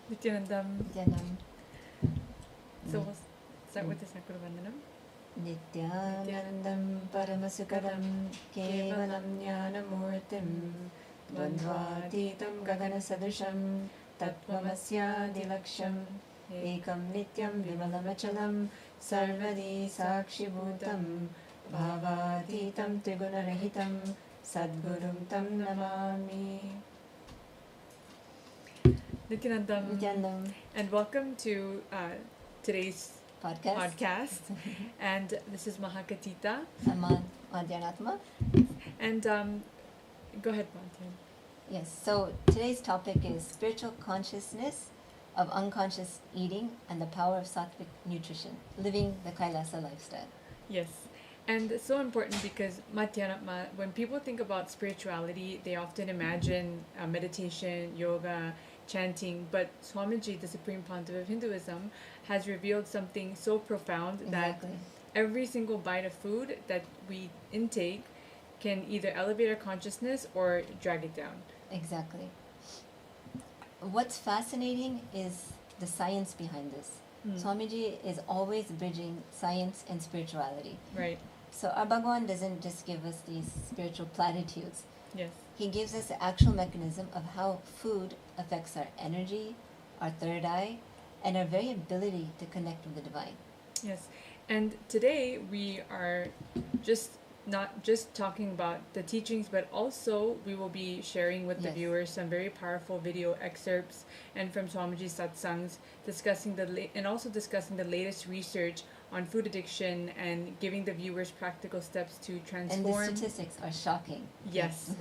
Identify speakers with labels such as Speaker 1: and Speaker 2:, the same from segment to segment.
Speaker 1: Nithyanandam.
Speaker 2: Nithyanam.
Speaker 1: So we'll start with the Sakura Vandanam.
Speaker 2: Nithyanandam Paramasukadam Kevalam Jnanamurtim Dvandvatitam Gaganasadusham Tattvamasyaadilaksham Ekam Nityam Vimalamachalam Sarvadi Sakshibhutam Bhavatitam Trigunarahitam Sadgurum Tam Namami.
Speaker 1: Nithyanandam. And welcome to today's podcast. And this is Mahakatita.
Speaker 2: I'm Madhyanatma.
Speaker 1: And go ahead, Madhyan.
Speaker 2: Yes, so today's topic is spiritual consciousness of unconscious eating and the power of Sattvic nutrition, living the Kailasa lifestyle.
Speaker 1: Yes. And it's so important because Madhyanatma, when people think about spirituality, they often imagine meditation, yoga, chanting, but Swamiji, the Supreme Pontiff of Hinduism, has revealed something so profound that every single bite of food that we intake can either elevate our consciousness or drag it down.
Speaker 2: Exactly. What's fascinating is the science behind this. Swamiji is always bridging science and spirituality.
Speaker 1: Right.
Speaker 2: So our Bhagavan doesn't just give us these spiritual platitudes.
Speaker 1: Yes.
Speaker 2: He gives us the actual mechanism of how food affects our energy, our third eye, and our very ability to connect with the divine.
Speaker 1: Yes. And today we are not just talking about the teachings, but also we will be sharing with the viewers some very powerful video excerpts and from Swamiji's satsangs discussing discussing the latest research on food addiction and giving the viewers practical steps to transform.
Speaker 2: And the statistics are shocking.
Speaker 1: Yes,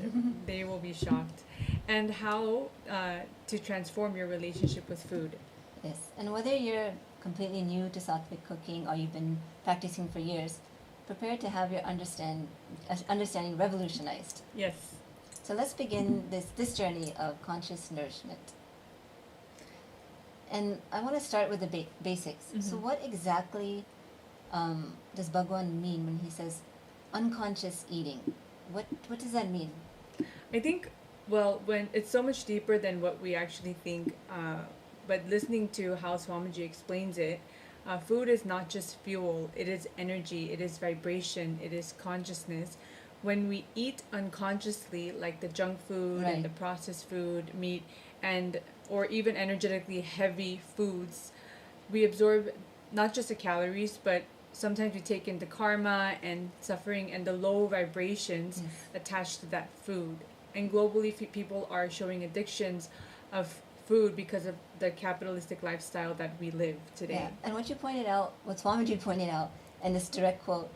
Speaker 1: they will be shocked. And how to transform your relationship with food.
Speaker 2: Yes, and whether you're completely new to Sattvic cooking or you've been practicing for years, prepare to have your understanding revolutionized.
Speaker 1: Yes.
Speaker 2: So let's begin this journey of conscious nourishment. And I want to start with the basics.
Speaker 1: Mm-hmm.
Speaker 2: So what exactly does Bhagavan mean when he says unconscious eating? What does that mean?
Speaker 1: I think, when it's so much deeper than what we actually think, but listening to how Swamiji explains it, food is not just fuel, it is energy, it is vibration, it is consciousness. When we eat unconsciously, like the junk food and the processed food, meat, or even energetically heavy foods, we absorb not just the calories, but sometimes we take in the karma and suffering and the low vibrations attached to that food. And globally, people are showing addictions of food because of the capitalistic lifestyle that we live today.
Speaker 2: Yeah. And what Swamiji pointed out, and this direct quote,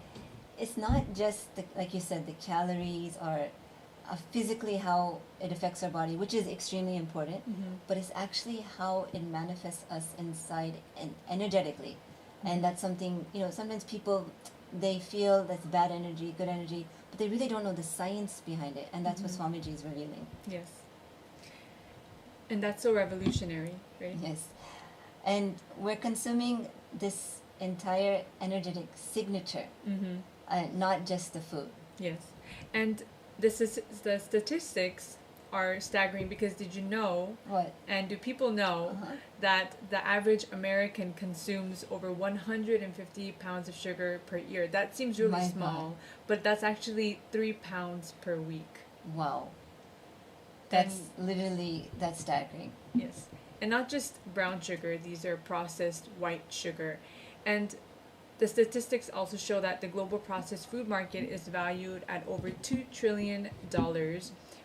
Speaker 2: it's not just, like you said, the calories or physically how it affects our body, which is extremely important, but it's actually how it manifests us inside and energetically. And that's something, sometimes people, they feel that's bad energy, good energy, but they really don't know the science behind it. And that's what Swamiji is revealing.
Speaker 1: Yes. And that's so revolutionary, right?
Speaker 2: Yes. And we're consuming this entire energetic signature, not just the food.
Speaker 1: Yes. And the statistics are staggering because did you know, and do people know, that the average American consumes over 150 pounds of sugar per year? That seems really small, but that's actually 3 pounds per week.
Speaker 2: Wow. That's staggering.
Speaker 1: Yes. And not just brown sugar, these are processed white sugar. And the statistics also show that the global processed food market is valued at over $2 trillion,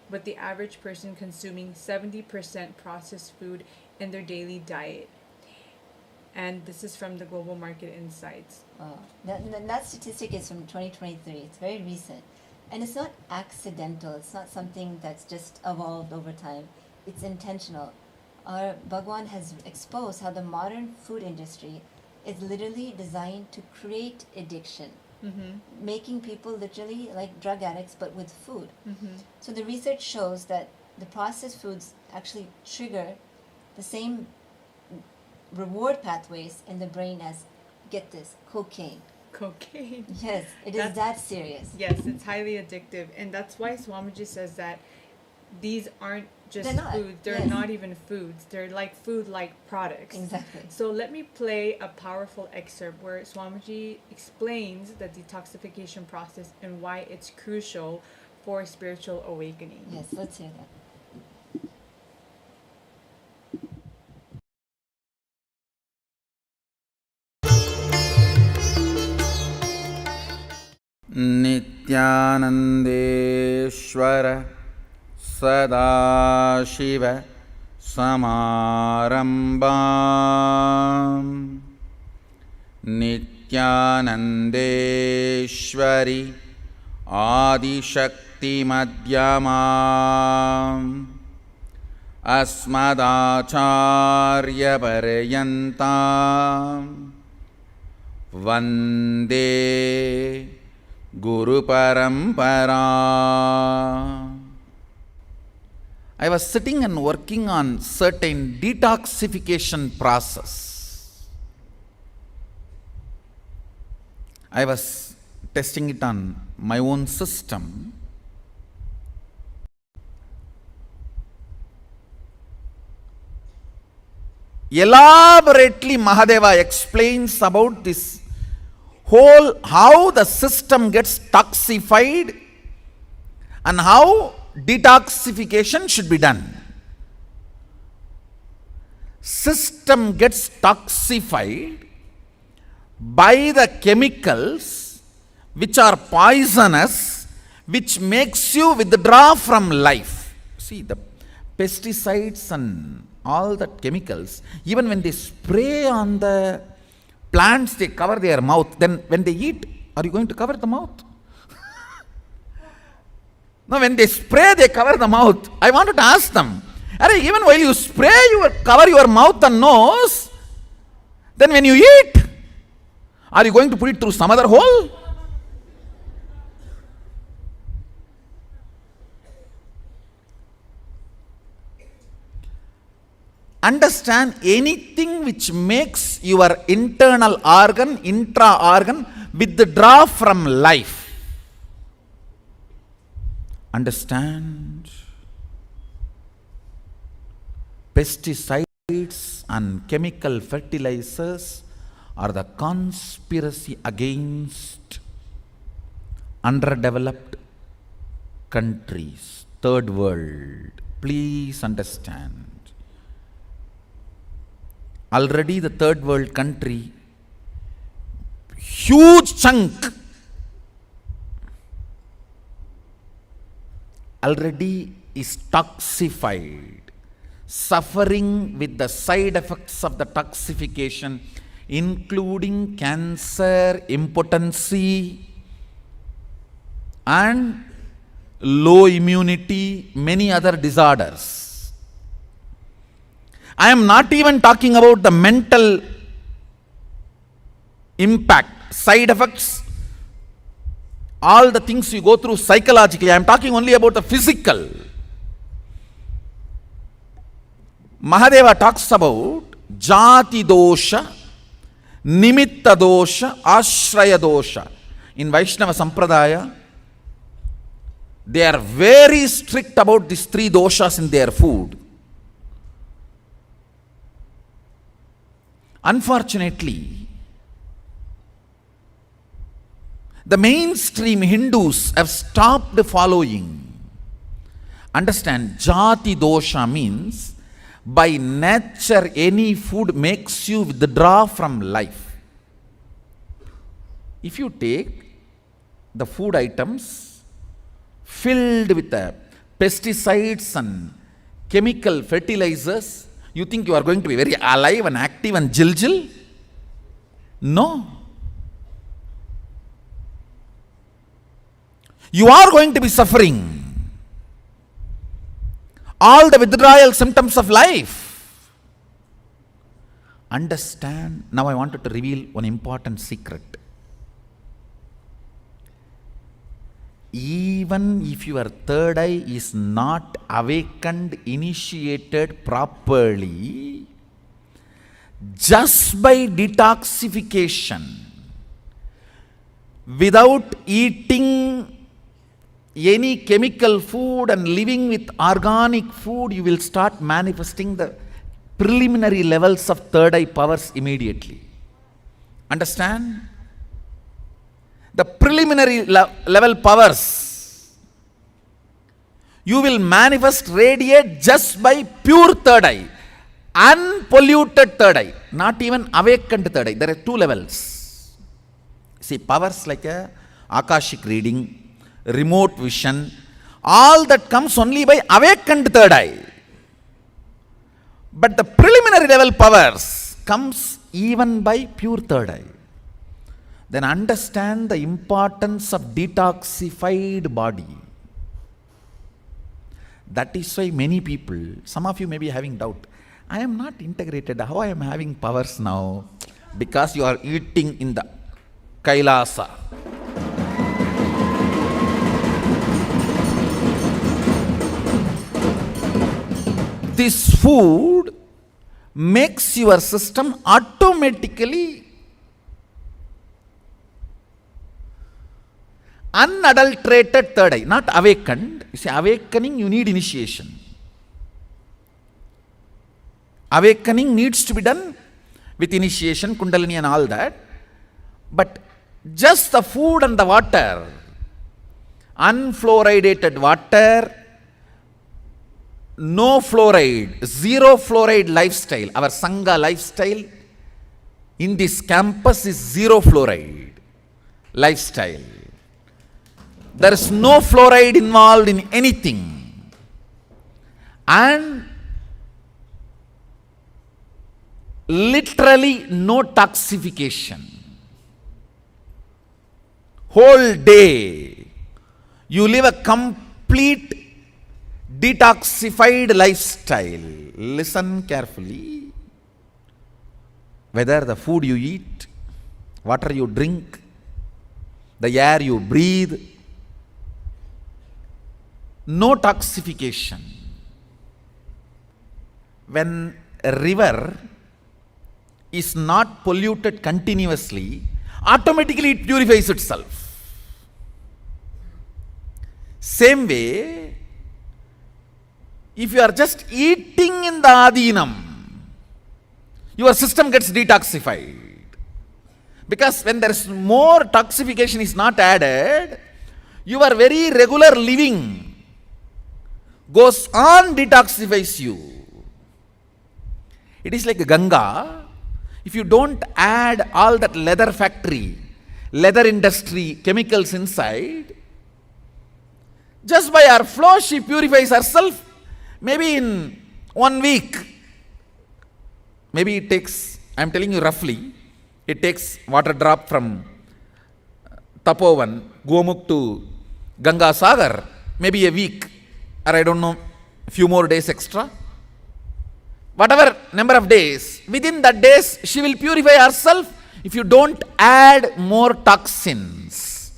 Speaker 1: with the average person consuming 70% processed food in their daily diet. And this is from the Global Market Insights.
Speaker 2: Wow. That statistic is from 2023. It's very recent. And it's not accidental. It's not something that's just evolved over time. It's intentional. Our Bhagavan has exposed how the modern food industry is literally designed to create addiction, making people literally like drug addicts, but with food. So the research shows that the processed foods actually trigger the same reward pathways in the brain as, get this, cocaine.
Speaker 1: Cocaine.
Speaker 2: Yes, it is that serious.
Speaker 1: Yes, it's highly addictive. And that's why Swamiji says that these aren't just
Speaker 2: They're not,
Speaker 1: foods. They're
Speaker 2: yes.
Speaker 1: not even foods. They're like food-like products.
Speaker 2: Exactly.
Speaker 1: So let me play a powerful excerpt where Swamiji explains the detoxification process and why it's crucial for spiritual awakening.
Speaker 2: Yes, let's hear that.
Speaker 3: नित्यानन्देश्वर Sadashiv समारम्भाम् नित्यानन्देश्वरि आदिशक्तिमध्यमाम् अस्मदाचार्यपर्यन्ताम् वन्दे Guru Parampara. I was sitting and working on certain detoxification process. I was testing it on my own system. Elaborately Mahadeva explains about this whole, how the system gets toxified and how detoxification should be done. System gets toxified by the chemicals which are poisonous, which makes you withdraw from life. See, the pesticides and all that chemicals, even when they spray on the plants, they cover their mouth. Then when they eat, are you going to cover the mouth? No, when they spray, they cover the mouth. I wanted to ask them, even while you spray, you cover your mouth and nose. Then when you eat, are you going to put it through some other hole? Understand, anything which makes your internal organ, intra-organ, withdraw from life. Understand? Pesticides and chemical fertilizers are the conspiracy against underdeveloped countries, third world. Please understand. Already the third world country, huge chunk, already is toxified, suffering with the side effects of the toxification, including cancer, impotency, and low immunity, many other disorders. I am not even talking about the mental impact, side effects, all the things you go through psychologically. I am talking only about the physical. Mahadeva talks about jati dosha, nimitta dosha, ashraya dosha. In Vaishnava Sampradaya, they are very strict about these three doshas in their food. Unfortunately, the mainstream Hindus have stopped following. Understand, jati dosha means by nature any food makes you withdraw from life. If you take the food items filled with pesticides and chemical fertilizers, you think you are going to be very alive and active and jil? No. You are going to be suffering all the withdrawal symptoms of life. Understand. Now I wanted to reveal one important secret. Even if your third eye is not awakened, initiated properly, just by detoxification, without eating any chemical food and living with organic food, you will start manifesting the preliminary levels of third eye powers immediately. Understand? The preliminary level powers you will manifest, radiate just by pure third eye, unpolluted third eye, not even awakened third eye. There are two levels. See, powers like a Akashic reading, remote vision, all that comes only by awakened third eye. But the preliminary level powers comes even by pure third eye. Then understand the importance of detoxified body. That is why many people, some of you may be having doubt, I am not integrated, how I am having powers now? Because you are eating in the KAILASA. This food makes your system automatically unadulterated third eye, not awakened. You see, awakening, you need initiation. Awakening needs to be done with initiation, kundalini and all that. But just the food and the water, unfluoridated water, no fluoride, zero fluoride lifestyle. Our Sangha lifestyle in this campus is zero fluoride lifestyle. There is no fluoride involved in anything. And literally no toxification. Whole day you live a complete detoxified lifestyle. Listen carefully. Whether the food you eat, water you drink, the air you breathe, no toxification. When a river is not polluted continuously, automatically it purifies itself. Same way, if you are just eating in the adhinam, your system gets detoxified. Because when there is more toxification is not added, your very regular living goes on, detoxifies you. It is like Ganga. If you don't add all that leather factory, leather industry, chemicals inside, just by her flow she purifies herself. Maybe in 1 week, maybe it takes, I am telling you roughly, it takes water drop from Tapovan, Gomukh to Ganga Sagar, maybe a week, or I don't know, a few more days extra. Whatever number of days, within that days she will purify herself. If you don't add more toxins,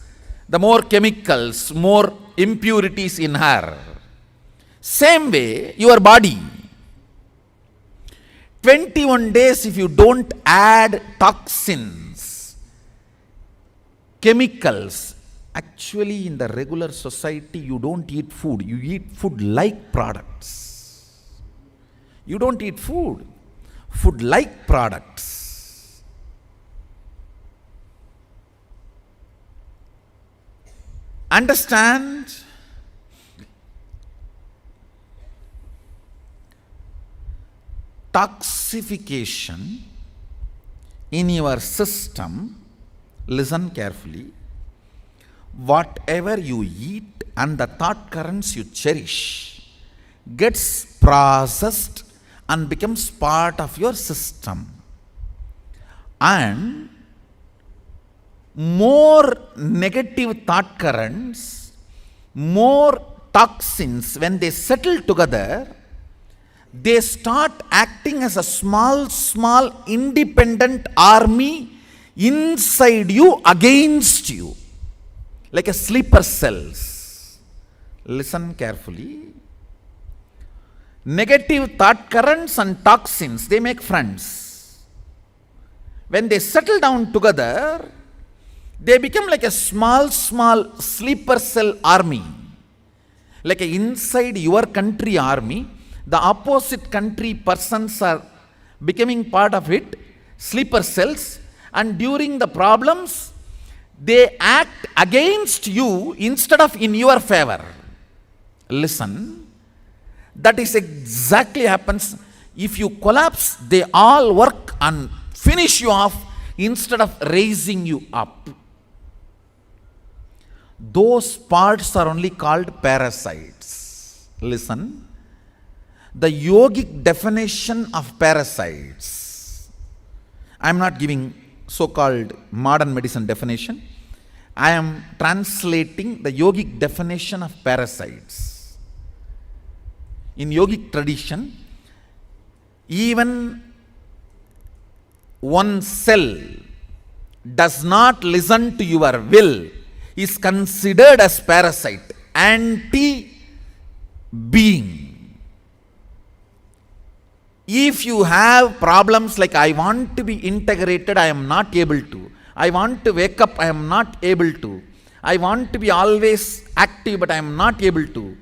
Speaker 3: the more chemicals, more impurities in her. Same way, your body. 21 days if you don't add toxins, chemicals. Actually, in the regular society, you don't eat food. You eat food-like products. You don't eat food. Food-like products. Understand? Toxification in your system, listen carefully, whatever you eat and the thought currents you cherish gets processed and becomes part of your system. And more negative thought currents, more toxins, when they settle together, they start acting as a small independent army inside you, against you, like a sleeper cells. Listen carefully. Negative thought currents and toxins, they make friends. When they settle down together, they become like a small sleeper cell army. Like inside your country army, the opposite country persons are becoming part of it, sleeper cells, and during the problems, they act against you instead of in your favor. Listen, that is exactly happens. If you collapse, they all work and finish you off instead of raising you up. Those parts are only called parasites. Listen, the yogic definition of parasites, I am not giving so-called modern medicine definition. I am translating the yogic definition of parasites. In yogic tradition, even one cell does not listen to your will is considered as parasite, anti-being. If you have problems like I want to be integrated, I am not able to. I want to wake up, I am not able to. I want to be always active, but I am not able to.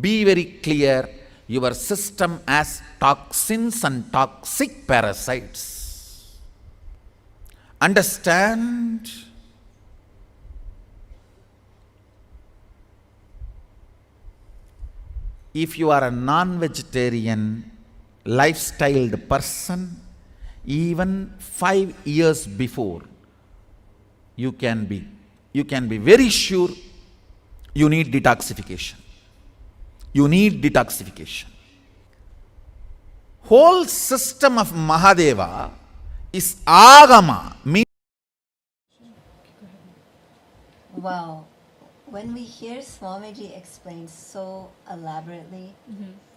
Speaker 3: Be very clear, your system has toxins and toxic parasites. Understand? If you are a non-vegetarian, lifestyled person, even 5 years before, you can be very sure you need detoxification. You need detoxification. Whole system of Mahadeva is agama, means
Speaker 2: Wow. When we hear Swamiji explain so elaborately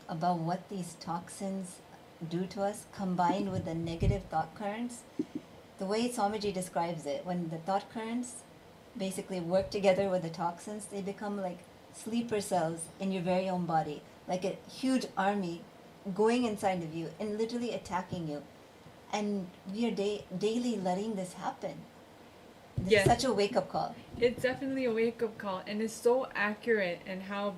Speaker 2: about what these toxins do to us, combined with the negative thought currents, the way Swamiji describes it, when the thought currents basically work together with the toxins, they become like sleeper cells in your very own body, like a huge army going inside of you and literally attacking you. And we are daily letting this happen. It's
Speaker 1: Yes.
Speaker 2: such a wake-up call.
Speaker 1: It's definitely a wake-up call, and it's so accurate, and how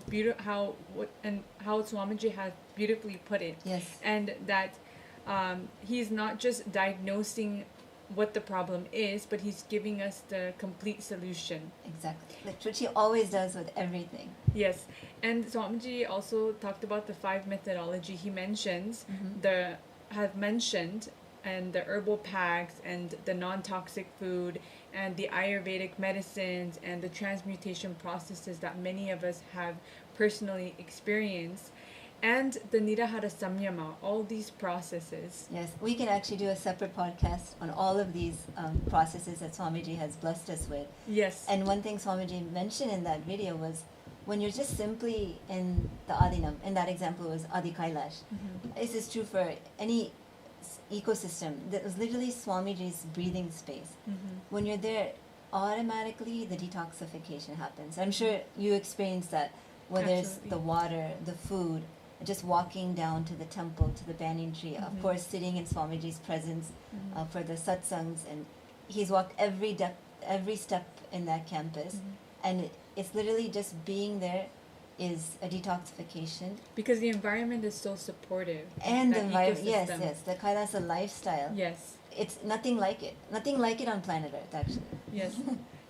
Speaker 1: Swamiji has beautifully put it.
Speaker 2: Yes.
Speaker 1: And that he's not just diagnosing what the problem is, but he's giving us the complete solution.
Speaker 2: Exactly. Which he always does with everything.
Speaker 1: Yes, and Swamiji also talked about the 5 methodology. He mentions and the herbal packs and the non-toxic food and the Ayurvedic medicines and the transmutation processes that many of us have personally experienced, and the Nirahara Samyama, all these processes.
Speaker 2: Yes, we can actually do a separate podcast on all of these processes that Swamiji has blessed us with.
Speaker 1: Yes.
Speaker 2: And one thing Swamiji mentioned in that video was when you're just simply in the Adinam, in that example was Adi Kailash. This is true for any ecosystem. That was literally Swamiji's breathing space. When you're there, automatically the detoxification happens. I'm sure you experienced that, whether it's the water, the food, just walking down to the temple, to the banyan tree, of course sitting in Swamiji's presence for the satsangs, and he's walked every step in that campus, and it's literally just being there is a detoxification.
Speaker 1: Because the environment is so supportive.
Speaker 2: And the
Speaker 1: that
Speaker 2: environment, yes,
Speaker 1: ecosystem.
Speaker 2: the Kailasa lifestyle.
Speaker 1: Yes.
Speaker 2: It's nothing like it. Nothing like it on planet Earth, actually.
Speaker 1: Yes.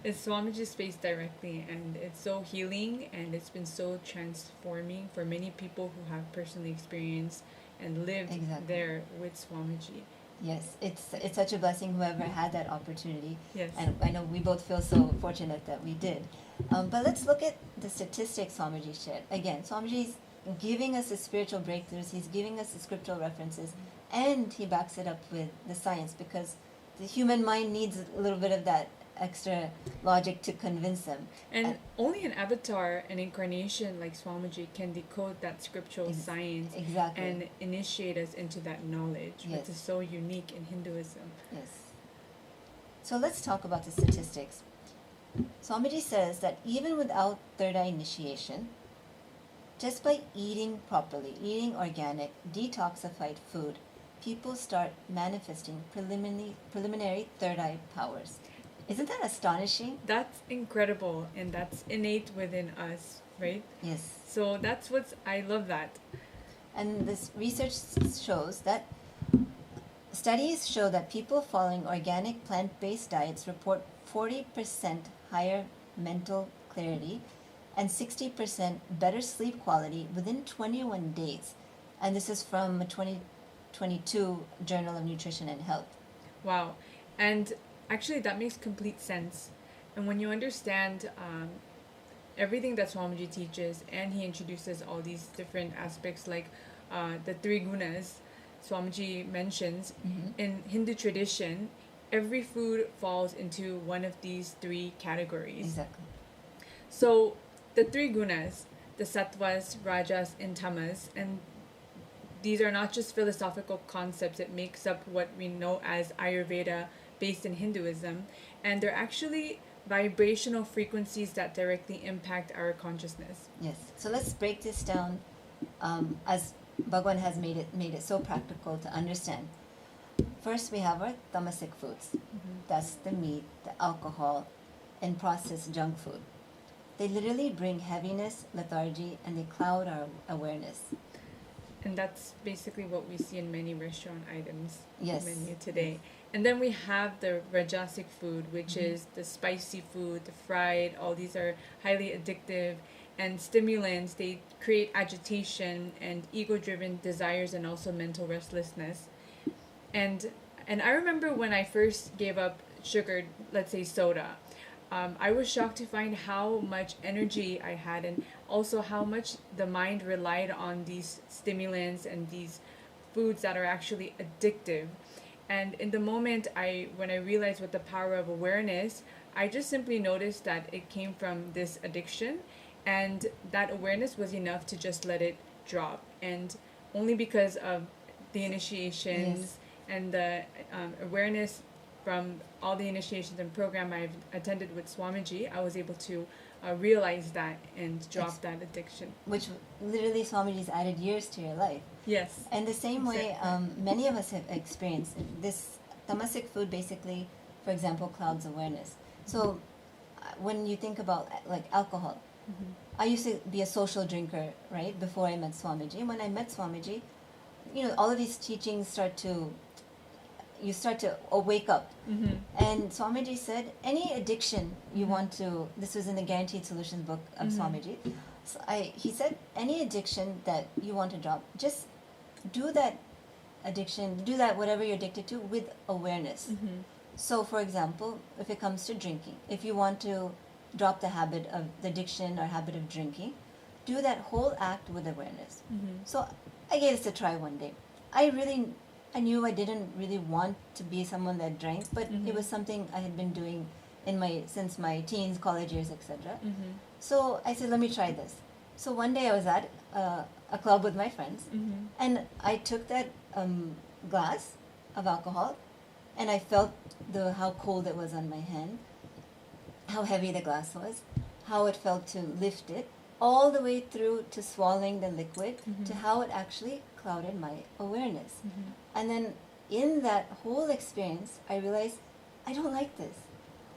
Speaker 1: It's Swamiji's space directly, and it's so healing, and it's been so transforming for many people who have personally experienced and lived there with Swamiji.
Speaker 2: Yes, it's such a blessing whoever had that opportunity.
Speaker 1: Yes.
Speaker 2: And I know we both feel so fortunate that we did. But let's look at the statistics Swamiji shared. Again, Swamiji's giving us the spiritual breakthroughs, he's giving us the scriptural references, and he backs it up with the science, because the human mind needs a little bit of that extra logic to convince them.
Speaker 1: And only an avatar, an incarnation like Swamiji, can decode that scriptural science and initiate us into that knowledge, which is so unique in Hinduism.
Speaker 2: Yes. So let's talk about the statistics. Swamiji says that even without third eye initiation, just by eating properly, eating organic, detoxified food, people start manifesting preliminary third eye powers. Isn't that astonishing?
Speaker 1: That's incredible, and that's innate within us, right?
Speaker 2: Yes.
Speaker 1: So that's what's, I love that.
Speaker 2: And this research shows that studies show that people following organic plant-based diets report 40% higher mental clarity and 60% better sleep quality within 21 days. And this is from a 2022 Journal of Nutrition and Health.
Speaker 1: Wow. And actually, that makes complete sense. And when you understand everything that Swamiji teaches, and he introduces all these different aspects like the three gunas Swamiji mentions, in Hindu tradition, every food falls into one of these three categories.
Speaker 2: Exactly.
Speaker 1: So the three gunas, the sattvas, rajas, and tamas, and these are not just philosophical concepts. It makes up what we know as Ayurveda based in Hinduism, and they're actually vibrational frequencies that directly impact our consciousness.
Speaker 2: Yes. So let's break this down as Bhagwan has made it so practical to understand. First, we have our tamasic foods. That's the meat, the alcohol, and processed junk food. They literally bring heaviness, lethargy, and they cloud our awareness.
Speaker 1: And that's basically what we see in many restaurant items
Speaker 2: Yes.
Speaker 1: menu today. And then we have the rajasic food, which is the spicy food, the fried. All these are highly addictive and stimulants. They create agitation and ego-driven desires and also mental restlessness. And I remember when I first gave up sugar, let's say soda, I was shocked to find how much energy I had and also how much the mind relied on these stimulants and these foods that are actually addictive. And in the moment when I realized what the power of awareness, I just simply noticed that it came from this addiction, and that awareness was enough to just let it drop. And only because of the initiations
Speaker 2: Yes.
Speaker 1: and the awareness from all the initiations and program I've attended with Swamiji, I was able to realize that and drop
Speaker 2: Yes.
Speaker 1: that addiction.
Speaker 2: Which literally Swamiji's added years to your life.
Speaker 1: Yes.
Speaker 2: And the same way,
Speaker 1: Exactly.
Speaker 2: many of us have experienced this tamasic food. Basically, for example, clouds awareness. So, when you think about like alcohol, I used to be a social drinker, right? Before I met Swamiji. When I met Swamiji, all of these teachings you start to wake up. And Swamiji said, any addiction you want to, this was in the Guaranteed Solutions book of Swamiji. So he said, any addiction that you want to drop, just do that whatever you're addicted to with awareness. So for example, if it comes to drinking, if you want to drop the habit of the addiction or habit of drinking, do that whole act with awareness. So I gave this a try one day. I knew I didn't really want to be someone that drank, but it was something I had been doing since my teens, college years, etc. So I said, let me try this. So one day I was at a club with my friends, and I took that glass of alcohol, and I felt how cold it was on my hand, how heavy the glass was, how it felt to lift it, all the way through to swallowing the liquid, to how it actually clouded my awareness. And then in that whole experience, I realized, I don't like this.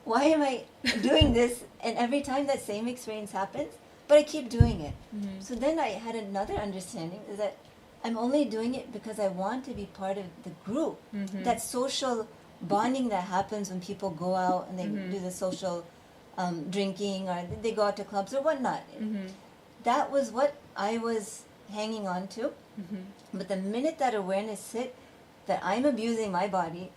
Speaker 2: Why am I doing this? And every time that same experience happens, but I keep doing it. So then I had another understanding, is that I'm only doing it because I want to be part of the group. That social bonding that happens when people go out and they do the social drinking, or they go out to clubs or whatnot. That was what I was hanging on to. But the minute that awareness hit, that I'm abusing my body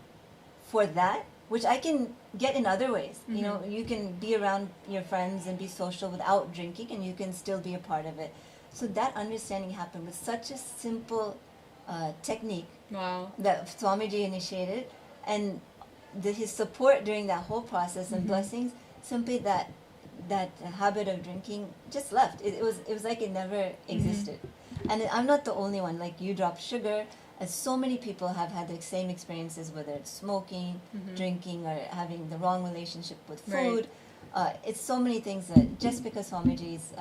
Speaker 2: for that, which I can get in other ways. You can be around your friends and be social without drinking, and you can still be a part of it. So that understanding happened with such a simple technique that Swamiji initiated, and his support during that whole process and blessings, simply that habit of drinking just left. It was like it never existed. And I'm not the only one. Like, you dropped sugar, and so many people have had the same experiences, whether it's smoking, drinking, or having the wrong relationship with food. It's so many things that just because Swamiji's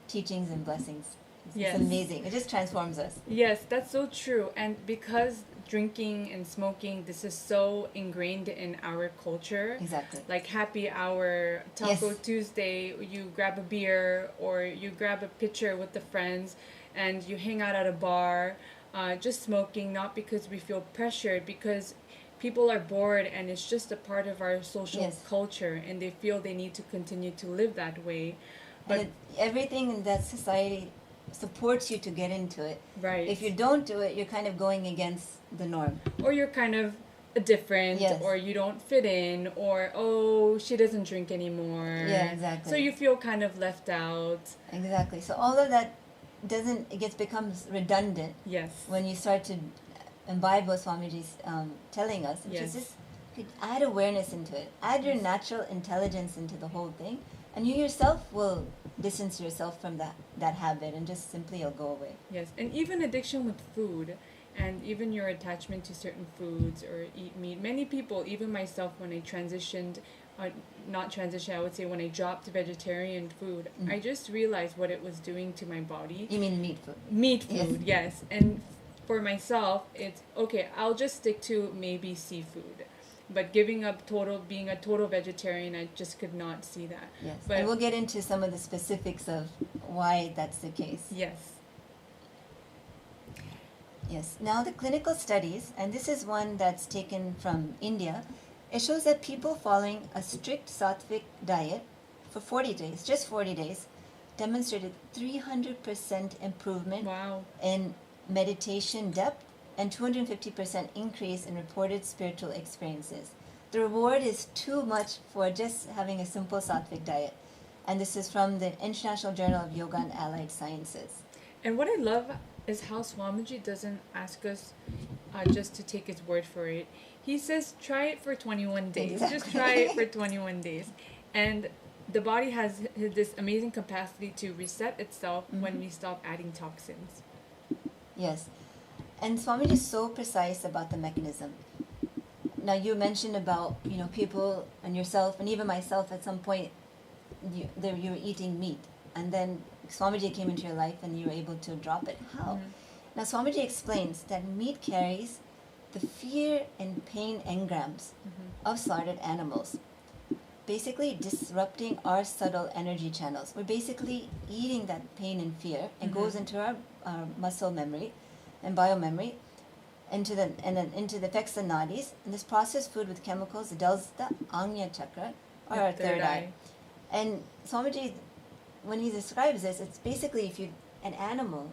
Speaker 2: teachings and blessings, it's amazing. It just transforms us.
Speaker 1: Yes, that's so true. And because drinking and smoking, this is so ingrained in our culture.
Speaker 2: Exactly.
Speaker 1: Like happy hour, Taco
Speaker 2: Yes.
Speaker 1: Tuesday, you grab a beer or you grab a picture with the friends and you hang out at a bar, just smoking, not because we feel pressured, because people are bored and it's just a part of our social
Speaker 2: Yes.
Speaker 1: culture and they feel they need to continue to live that way. But
Speaker 2: And everything in that society supports you to get into it.
Speaker 1: right.
Speaker 2: If you don't do it, you're kind of going against the norm.
Speaker 1: Or you're kind of different,
Speaker 2: Yes.
Speaker 1: or you don't fit in, or oh, she doesn't drink anymore.
Speaker 2: Yeah, exactly.
Speaker 1: So you feel kind of left out.
Speaker 2: Exactly. So all of that becomes redundant
Speaker 1: Yes.
Speaker 2: when you start to imbibe what Swamiji's telling us, which is
Speaker 1: Yes.
Speaker 2: just you could add awareness into it, add your natural intelligence into the whole thing, and you yourself will distance yourself from that habit, and just simply it'll go away.
Speaker 1: Yes, and even addiction with food, and even your attachment to certain foods or eat meat. Many people, even myself, when I transitioned, not transition, I would say when I dropped vegetarian food, I just realized what it was doing to my body.
Speaker 2: You mean meat food?
Speaker 1: Meat food, yes. And for myself, it's okay, I'll just stick to maybe seafood. But giving up being a total vegetarian, I just could not see that.
Speaker 2: Yes.
Speaker 1: But
Speaker 2: And we'll get into some of the specifics of why that's the case.
Speaker 1: yes.
Speaker 2: Yes. Now the clinical studies, and this is one that's taken from India, it shows that people following a strict Sattvic diet for 40 days, just 40 days, demonstrated 300% improvement
Speaker 1: Wow.
Speaker 2: in meditation depth and 250% increase in reported spiritual experiences. The reward is too much for just having a simple Sattvic diet. And this is from the International Journal of Yoga and Allied Sciences.
Speaker 1: And what I love is how Swamiji doesn't ask us just to take his word for it. He says, try it for 21 days.
Speaker 2: Exactly.
Speaker 1: Just try it for 21 days. And the body has this amazing capacity to reset itself when we stop adding toxins.
Speaker 2: Yes. And Swamiji is so precise about the mechanism. Now you mentioned about, people and yourself and even myself at some point, you were eating meat. And then Swamiji came into your life and you were able to drop it. How? Now Swamiji explains that meat carries the fear and pain engrams of slaughtered animals, basically disrupting our subtle energy channels. We're basically eating that pain and fear and goes into our muscle memory and biomemory, and then into the affects the nadis. And this processed food with chemicals dulls the Agnya chakra, or our third eye. And Swamiji, when he describes this, it's basically an animal,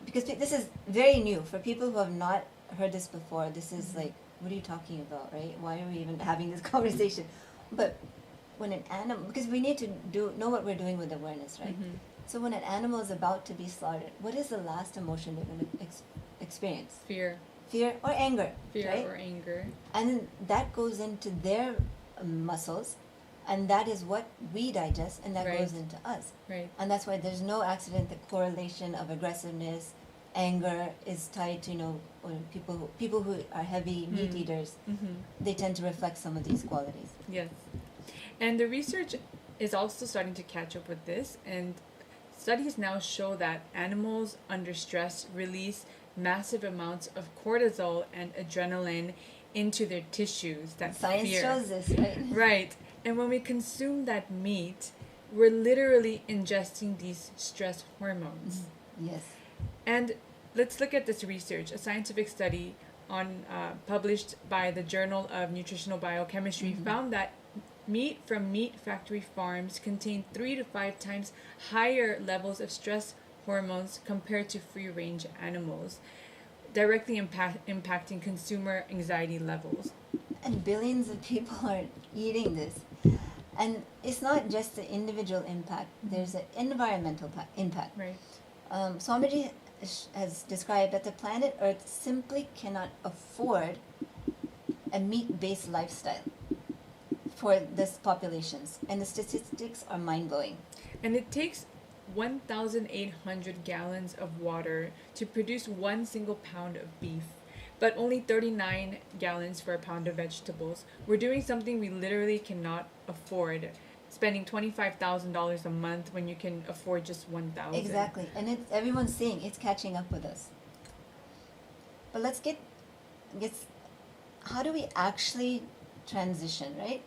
Speaker 2: because this is very new for people who have not heard this before. This is like, what are you talking about, right? Why are we even having this conversation? But when an animal, because we need to know what we're doing with awareness, right? So when an animal is about to be slaughtered, what is the last emotion they're going to experience?
Speaker 1: Fear.
Speaker 2: Fear or anger,
Speaker 1: Fear
Speaker 2: right?
Speaker 1: or anger.
Speaker 2: And then that goes into their muscles, and that is what we digest, and that
Speaker 1: Right.
Speaker 2: goes into us.
Speaker 1: Right.
Speaker 2: And that's why there's no accident. The correlation of aggressiveness, anger is tied to, when people who are heavy meat eaters, they tend to reflect some of these qualities.
Speaker 1: Yes. And the research is also starting to catch up with this, and studies now show that animals under stress release massive amounts of cortisol and adrenaline into their tissues. That
Speaker 2: Science
Speaker 1: fear.
Speaker 2: shows this, right?
Speaker 1: Right. And when we consume that meat, we're literally ingesting these stress hormones.
Speaker 2: Yes.
Speaker 1: And let's look at this research. A scientific study published by the Journal of Nutritional Biochemistry found that meat from meat factory farms contain 3 to 5 times higher levels of stress hormones compared to free-range animals, directly impacting consumer anxiety levels.
Speaker 2: And billions of people are eating this. And it's not just the individual impact, there's an environmental impact.
Speaker 1: Right.
Speaker 2: Swamiji has described that the planet Earth simply cannot afford a meat-based lifestyle for this populations. And the statistics are mind-blowing.
Speaker 1: And it takes 1,800 gallons of water to produce 1 single pound of beef, but only 39 gallons for a pound of vegetables. We're doing something we literally cannot afford, spending $25,000 a month when you can afford just 1,000.
Speaker 2: Exactly. And everyone's saying it's catching up with us. But let's get I guess, how do we actually transition, right?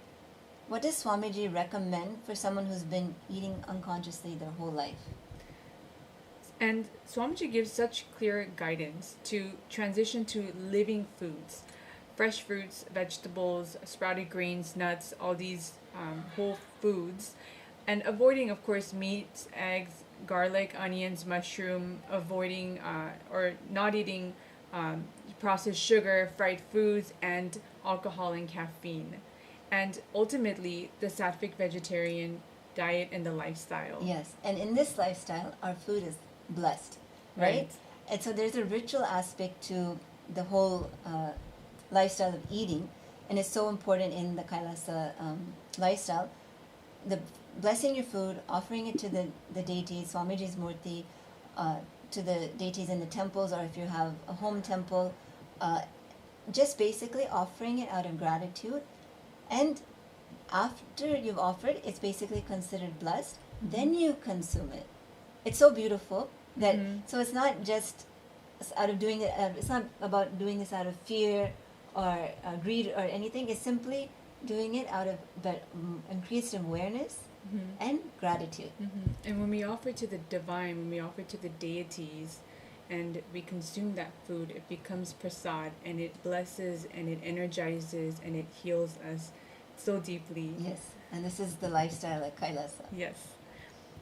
Speaker 2: What does Swamiji recommend for someone who's been eating unconsciously their whole life?
Speaker 1: And Swamiji gives such clear guidance to transition to living foods, fresh fruits, vegetables, sprouted grains, nuts, all these whole foods, and avoiding, of course, meats, eggs, garlic, onions, mushroom, avoiding or not eating processed sugar, fried foods, and alcohol and caffeine. And ultimately, the Sattvic vegetarian diet and the lifestyle.
Speaker 2: Yes, and in this lifestyle, our food is blessed, right? And so there's a ritual aspect to the whole lifestyle of eating, and it's so important in the Kailasa lifestyle. The blessing your food, offering it to the deities, Swamiji's Murti, to the deities in the temples, or if you have a home temple, just basically offering it out of gratitude. And after you've offered, it's basically considered blessed. Then you consume it. It's so beautiful that so it's not just out of doing it. It's not about doing this out of fear or greed or anything. It's simply doing it out of increased awareness and gratitude.
Speaker 1: And when we offer to the divine, when we offer to the deities, and we consume that food, it becomes prasad, and it blesses and it energizes and it heals us so deeply.
Speaker 2: Yes, and this is the lifestyle at Kailasa.
Speaker 1: Yes.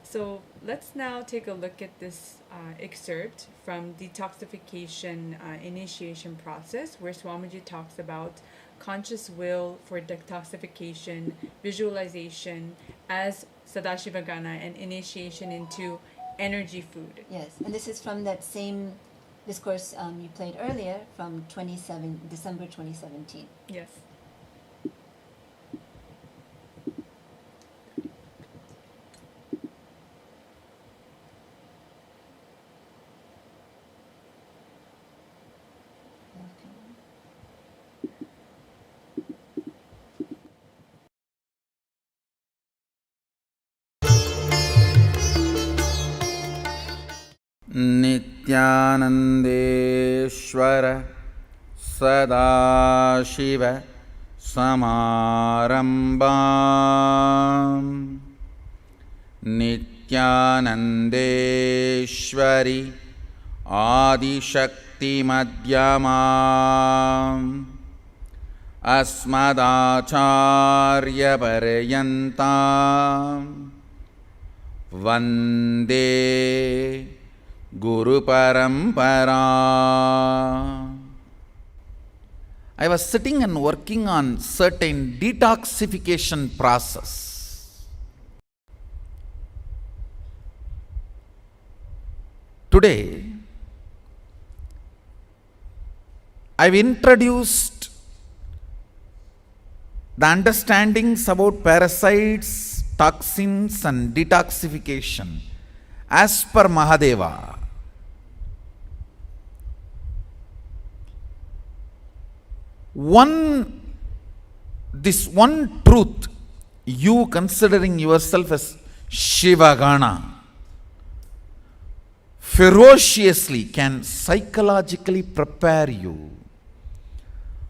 Speaker 1: So let's now take a look at this excerpt from Detoxification initiation process, where Swamiji talks about conscious will for detoxification, visualization as Sadashivagana, and initiation into energy food.
Speaker 2: Yes, and this is from that same discourse you played earlier from December 2017.
Speaker 1: Yes.
Speaker 3: नित्यानन्देश्वर Sadashiv समारम्भाम् नित्यानन्देश्वरि आदिशक्तिमध्यमाम् अस्मदाचार्यपर्यन्ताम् वन्दे Guru Parampara. I was sitting and working on certain detoxification process. Today, I've introduced the understandings about parasites, toxins, and detoxification as per Mahadeva. This one truth, you considering yourself as Shivagana, ferociously can psychologically prepare you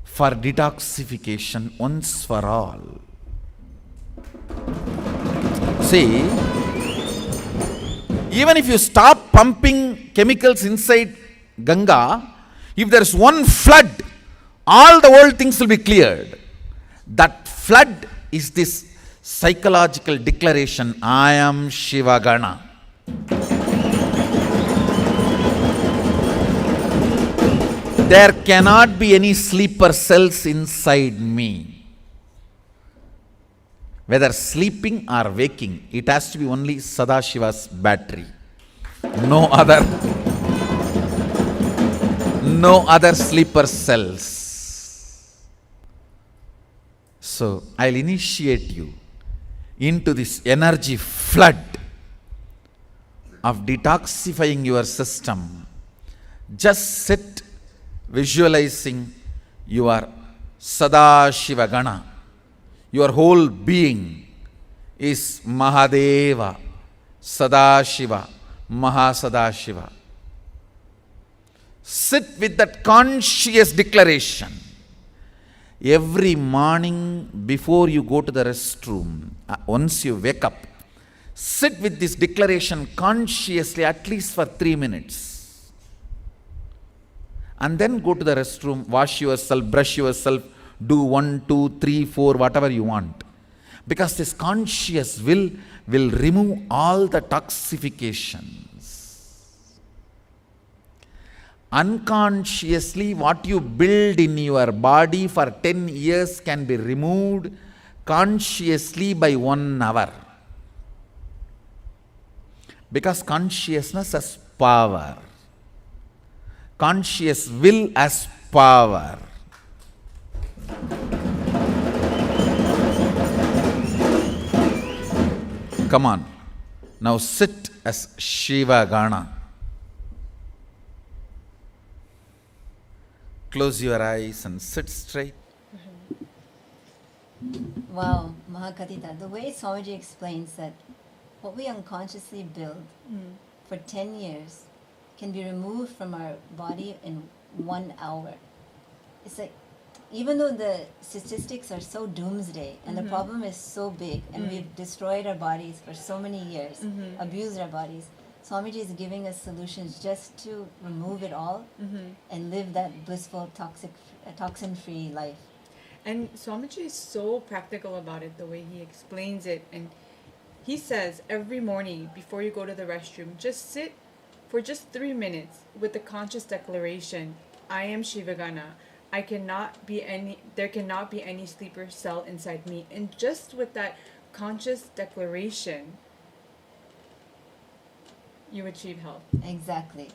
Speaker 3: for detoxification once for all. See, even if you stop pumping chemicals inside Ganga, if there is one flood, all the old things will be cleared. That flood is this psychological declaration, I am Shivagana. There cannot be any sleeper cells inside me. Whether sleeping or waking, it has to be only Sadashiva's battery. No other sleeper cells. So, I'll initiate you into this energy flood of detoxifying your system. Just sit visualizing your Sadashivagana. Your whole being is Mahadeva, Sadashiva, Mahasadashiva. Sit with that conscious declaration. Every morning before you go to the restroom, once you wake up, sit with this declaration consciously at least for 3 minutes. And then go to the restroom, wash yourself, brush yourself, do 1, 2, 3, 4, whatever you want. Because this conscious will remove all the toxifications. Unconsciously, what you build in your body for 10 years can be removed consciously by 1 hour. Because consciousness has power. Conscious will has power. Come on. Now sit as Shiva Gana. Close your eyes and sit straight.
Speaker 2: Wow, Mahakatita, the way Swamiji explains that what we unconsciously build for 10 years can be removed from our body in 1 hour. It's like, even though the statistics are so doomsday and the problem is so big and we've destroyed our bodies for so many years, abused our bodies, Swamiji is giving us solutions just to remove it all and live that blissful, toxin-free life.
Speaker 1: And Swamiji is so practical about it, the way he explains it. And he says every morning before you go to the restroom, just sit for just 3 minutes with the conscious declaration, I am Shivagana. There cannot be any sleeper cell inside me. And just with that conscious declaration, you achieve health.
Speaker 2: Exactly.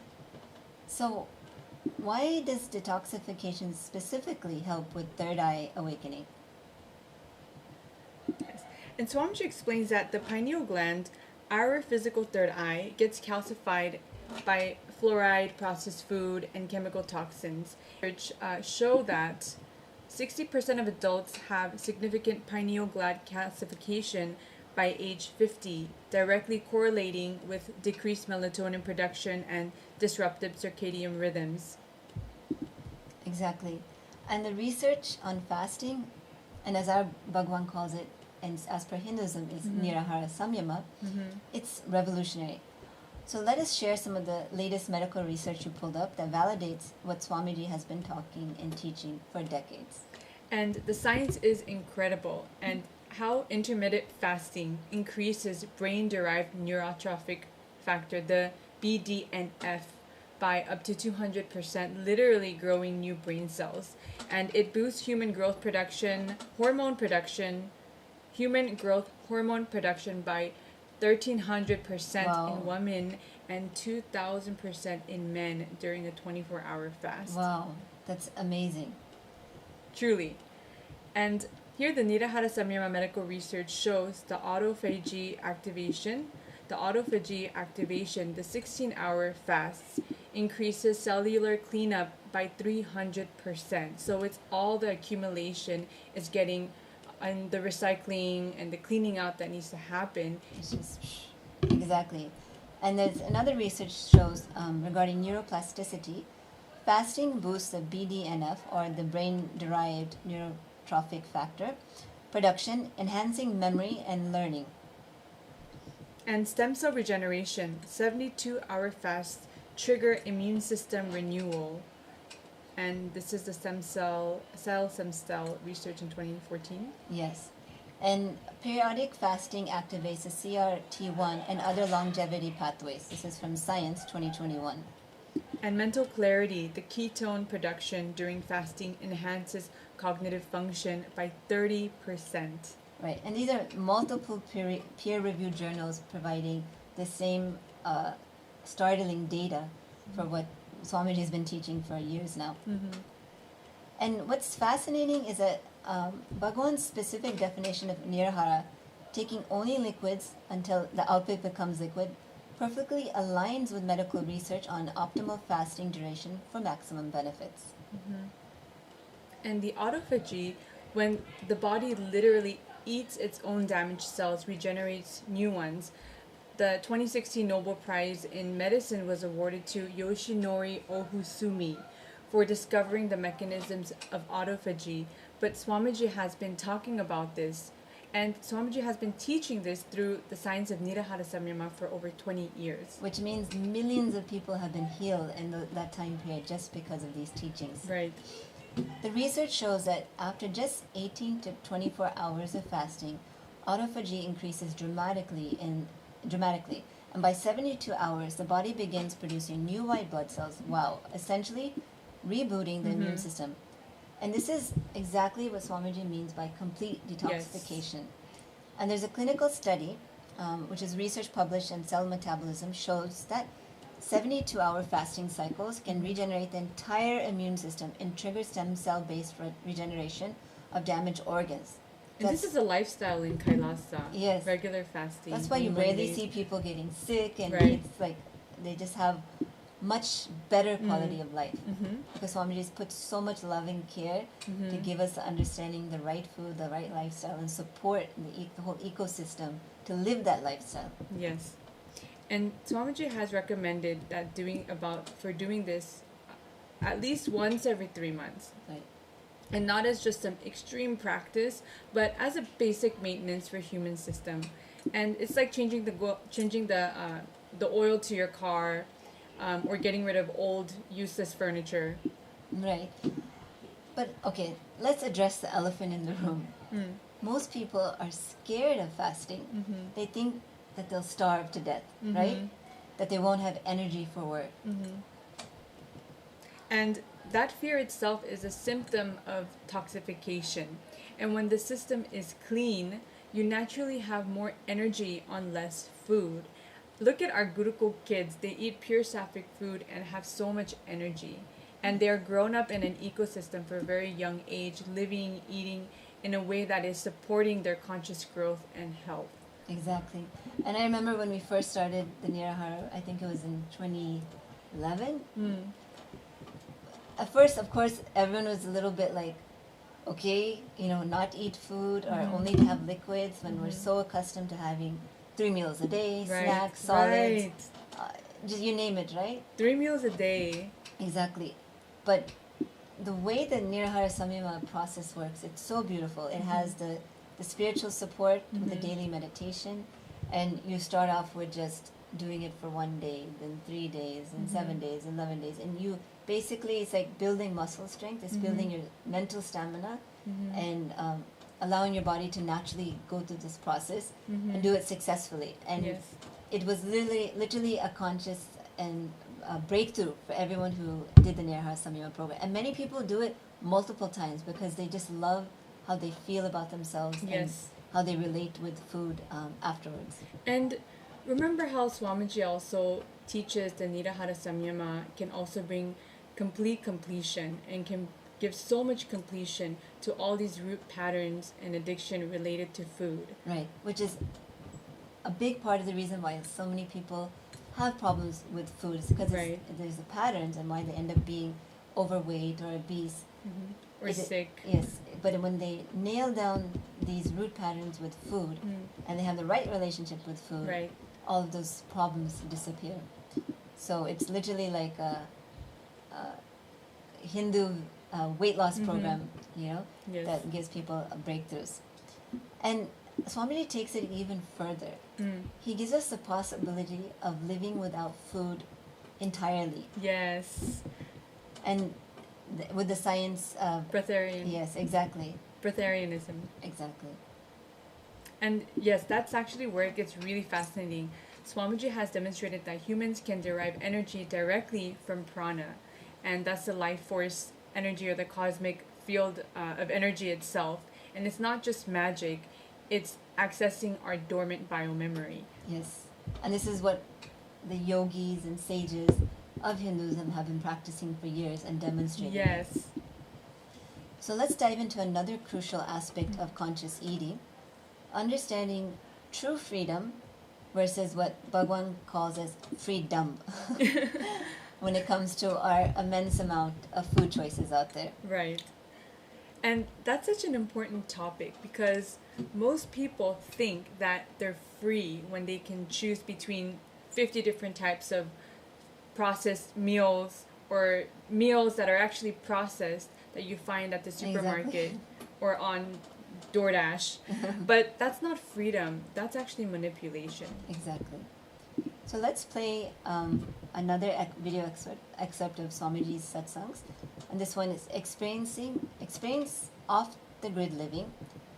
Speaker 2: So, why does detoxification specifically help with third eye awakening?
Speaker 1: Yes. And Swamiji explains that the pineal gland, our physical third eye, gets calcified by fluoride, processed food, and chemical toxins, which show that 60% of adults have significant pineal gland calcification by age 50, directly correlating with decreased melatonin production and disrupted circadian rhythms.
Speaker 2: Exactly. And the research on fasting, and as our Bhagwan calls it, and as per Hinduism is Nirahara Samyama, it's revolutionary. So let us share some of the latest medical research you pulled up that validates what Swamiji has been talking and teaching for decades.
Speaker 1: And the science is incredible, and how intermittent fasting increases brain-derived neurotrophic factor, the BDNF, by up to 200%, literally growing new brain cells. And it boosts human growth hormone production by 1,300%
Speaker 2: Wow.
Speaker 1: in women and 2,000% in men during a 24-hour fast.
Speaker 2: Wow, that's amazing.
Speaker 1: Truly. And here the Nirahara Samyama medical research shows the autophagy activation, the 16-hour fasts, increases cellular cleanup by 300%. So it's all the accumulation is getting, and the recycling and the cleaning out that needs to happen.
Speaker 2: It's just, exactly. And there's another research shows regarding neuroplasticity, fasting boosts the BDNF, or the brain-derived neurotrophic factor, production, enhancing memory and learning.
Speaker 1: And stem cell regeneration, 72-hour fasts trigger immune system renewal. And this is the stem cell research in 2014.
Speaker 2: Yes. And periodic fasting activates the CRT1 and other longevity pathways. This is from Science 2021.
Speaker 1: And mental clarity, the ketone production during fasting enhances cognitive function by 30%.
Speaker 2: Right. And these are multiple peer-reviewed journals providing the same startling data for what Swamiji has been teaching for years now. And what's fascinating is that Bhagwan's specific definition of nirahara, taking only liquids until the output becomes liquid, perfectly aligns with medical research on optimal fasting duration for maximum benefits.
Speaker 1: And the autophagy, when the body literally eats its own damaged cells, regenerates new ones, the 2016 Nobel Prize in Medicine was awarded to Yoshinori Ohusumi for discovering the mechanisms of autophagy. But Swamiji has been talking about this, and Swamiji has been teaching this through the science of Nirahara Samyama for over 20 years.
Speaker 2: Which means millions of people have been healed in that time period just because of these teachings.
Speaker 1: Right.
Speaker 2: The research shows that after just 18 to 24 hours of fasting, autophagy increases dramatically. And by 72 hours, the body begins producing new white blood cells, essentially rebooting the immune system. And this is exactly what Swamiji means by complete detoxification. Yes. And there's a clinical study, which is research published in Cell Metabolism, shows that 72-hour fasting cycles can regenerate the entire immune system and trigger stem cell-based regeneration of damaged organs.
Speaker 1: And this is a lifestyle in Kailasa.
Speaker 2: Yes.
Speaker 1: Regular fasting.
Speaker 2: That's why you rarely see people getting sick, and
Speaker 1: right.
Speaker 2: It's like they just have much better quality of life. Because Swamiji's put so much love and care to give us the understanding, the right food, the right lifestyle, and support the whole ecosystem to live that lifestyle.
Speaker 1: Yes. And Swamiji has recommended that for doing this at least once every 3 months.
Speaker 2: Right.
Speaker 1: And not as just some extreme practice, but as a basic maintenance for human system. And it's like changing the oil to your car, or getting rid of old useless furniture.
Speaker 2: Right. But okay, let's address the elephant in the room. Most people are scared of fasting. They think that they'll starve to death, right? That they won't have energy for work.
Speaker 1: And that fear itself is a symptom of toxification. And when the system is clean, you naturally have more energy on less food. Look at our Gurukul kids. They eat pure sattvic food and have so much energy. And they're grown up in an ecosystem for a very young age, living, eating in a way that is supporting their conscious growth and health.
Speaker 2: Exactly. And I remember when we first started the Nirahara, I think it was in 2011. At first, of course, everyone was a little bit like, okay, not eat food or only to have liquids when we're so accustomed to having 3 meals a day,
Speaker 1: right.
Speaker 2: snacks, solids,
Speaker 1: right.
Speaker 2: Just you name it, right?
Speaker 1: 3 meals a day.
Speaker 2: Exactly. But the way the Nirahara Samyama process works, it's so beautiful. It has the spiritual support with the daily meditation, and you start off with just doing it for 1 day, then 3 days, and 7 days, 11 days, and you basically, it's like building muscle strength. It's building your mental stamina and allowing your body to naturally go through this process and do it successfully. And it was literally a conscious and breakthrough for everyone who did the Nirahara Samyama program. And many people do it multiple times because they just love how they feel about themselves and how they relate with food afterwards.
Speaker 1: And remember how Swamiji also teaches the Nirahara Samyama can also bring complete completion and can give so much completion to all these root patterns and addiction related to food.
Speaker 2: Right, which is a big part of the reason why so many people have problems with food. It's because there's the patterns and why they end up being overweight or obese.
Speaker 1: Or sick.
Speaker 2: Yes, but when they nail down these root patterns with food and they have the right relationship with food, all of those problems disappear. So it's literally like a Hindu weight loss program, that gives people breakthroughs. And Swamiji takes it even further. He gives us the possibility of living without food entirely.
Speaker 1: Yes.
Speaker 2: And with the science of...
Speaker 1: Breatharian.
Speaker 2: Yes, exactly.
Speaker 1: Breatharianism.
Speaker 2: Exactly.
Speaker 1: And yes, that's actually where it gets really fascinating. Swamiji has demonstrated that humans can derive energy directly from prana, and that's the life force energy or the cosmic field of energy itself. And it's not just magic, it's accessing our dormant biomemory.
Speaker 2: Yes, and this is what the yogis and sages of Hinduism have been practicing for years and demonstrating.
Speaker 1: Yes.
Speaker 2: So let's dive into another crucial aspect of conscious eating, understanding true freedom versus what Bhagwan calls as freedom when it comes to our immense amount of food choices out there.
Speaker 1: Right. And that's such an important topic because most people think that they're free when they can choose between 50 different types of processed meals or meals that are actually processed that you find at the supermarket or on DoorDash. But that's not freedom. That's actually manipulation.
Speaker 2: Exactly. So let's play another video excerpt of Swamiji's satsangs. And this one is experience off the grid living,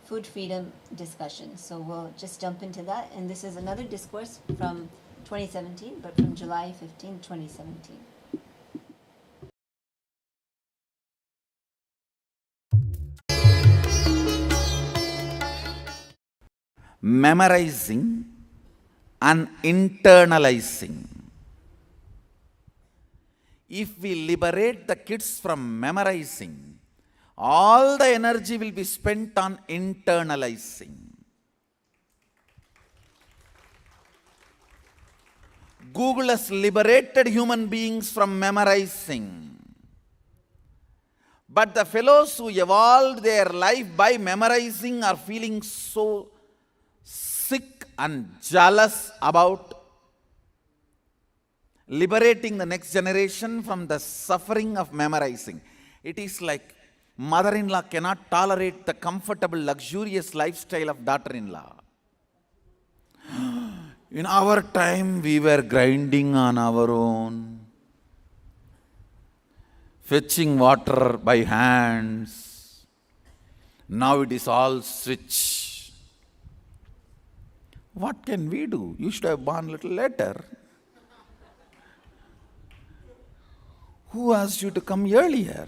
Speaker 2: food freedom discussion. So we'll just jump into that. And this is another discourse from 2017, but from July 15, 2017.
Speaker 3: Memorizing and internalizing. If we liberate the kids from memorizing, all the energy will be spent on internalizing. Google has liberated human beings from memorizing. But the fellows who evolved their life by memorizing are feeling so sick and jealous about liberating the next generation from the suffering of memorizing. It is like mother-in-law cannot tolerate the comfortable, luxurious lifestyle of daughter-in-law. In our time, we were grinding on our own, fetching water by hands. Now it is all switch. What can we do? You should have born a little later. Who asked you to come earlier?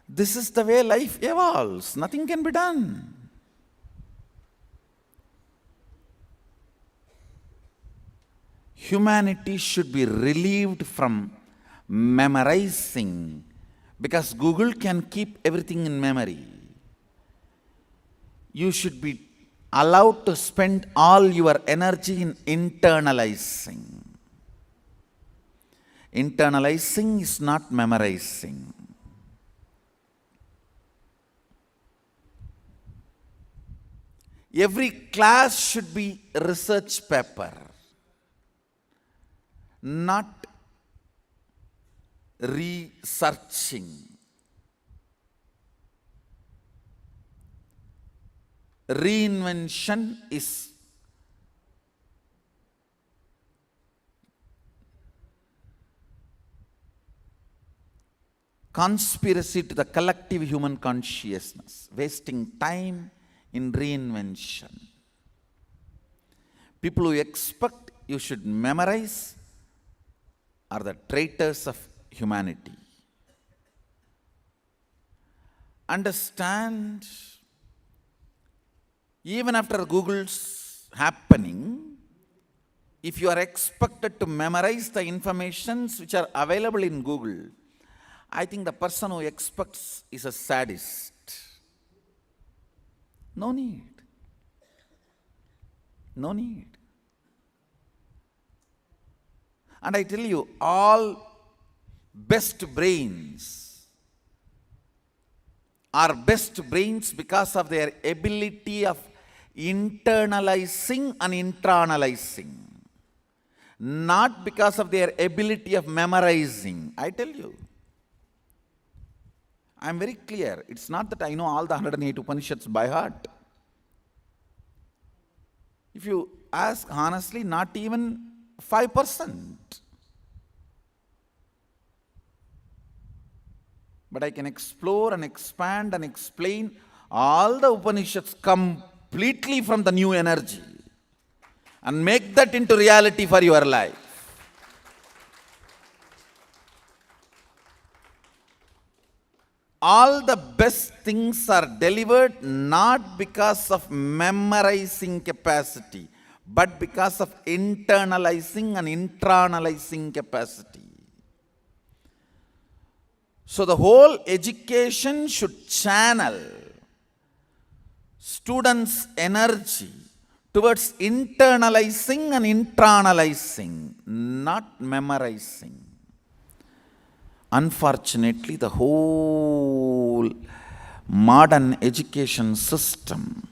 Speaker 3: This is the way life evolves. Nothing can be done. Humanity should be relieved from memorizing because Google can keep everything in memory. You should be allowed to spend all your energy in internalizing. Internalizing is not memorizing. Every class should be a research paper, not researching. Reinvention is conspiracy to the collective human consciousness, wasting time in reinvention. People who expect you should memorize are the traitors of humanity. Understand, even after Google's happening, if you are expected to memorize the informations which are available in Google, I think the person who expects is a sadist. No need. No need. And I tell you, all best brains are best brains because of their ability of internalizing and internalizing, not because of their ability of memorizing. I tell you. I am very clear. It's not that I know all the 108 Upanishads by heart. If you ask honestly, not even 5%. But I can explore and expand and explain all the Upanishads completely from the new energy and make that into reality for your life. All the best things are delivered not because of memorizing capacity, but because of internalizing and internalizing capacity. So the whole education should channel students' energy towards internalizing and internalizing, not memorizing. Unfortunately, the whole modern education system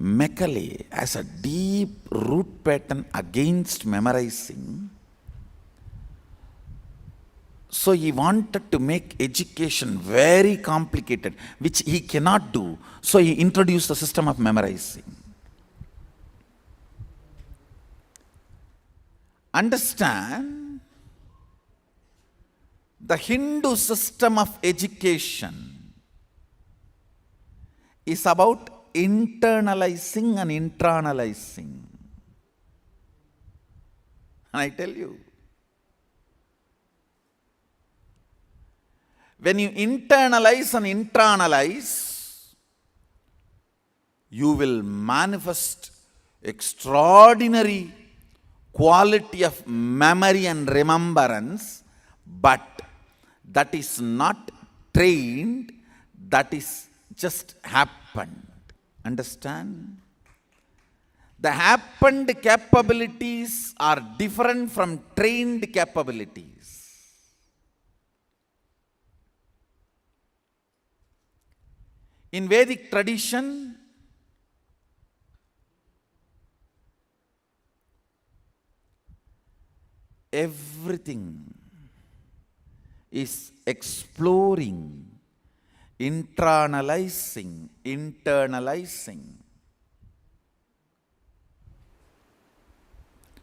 Speaker 3: Macaulay has a deep root pattern against memorizing. So he wanted to make education very complicated, which he cannot do. So he introduced the system of memorizing. Understand, the Hindu system of education is about internalizing and internalizing. And I tell you, when you internalize and internalize, you will manifest extraordinary quality of memory and remembrance, but that is not trained, that is just happened. Understand? The happened capabilities are different from trained capabilities. In Vedic tradition, everything is exploring, internalizing.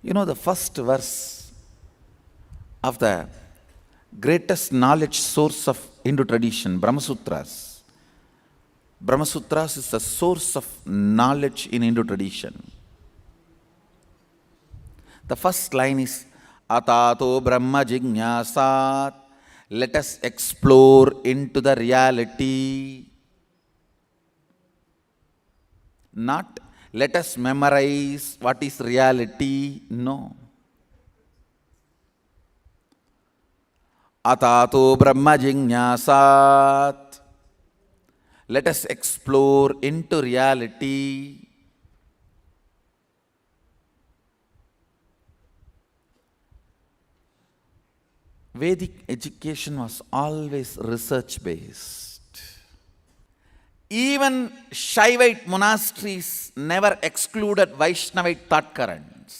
Speaker 3: You know the first verse of the greatest knowledge source of Hindu tradition, Brahma Sutras. Brahma Sutras is the source of knowledge in Hindu tradition. The first line is Atato Brahma Jignasat. Let us explore into the reality. Not let us memorize what is reality. No. Atato Brahma Jignasat. Let us explore into reality. Vedic education was always research-based. Even Shaivite monasteries never excluded Vaishnavite thought currents.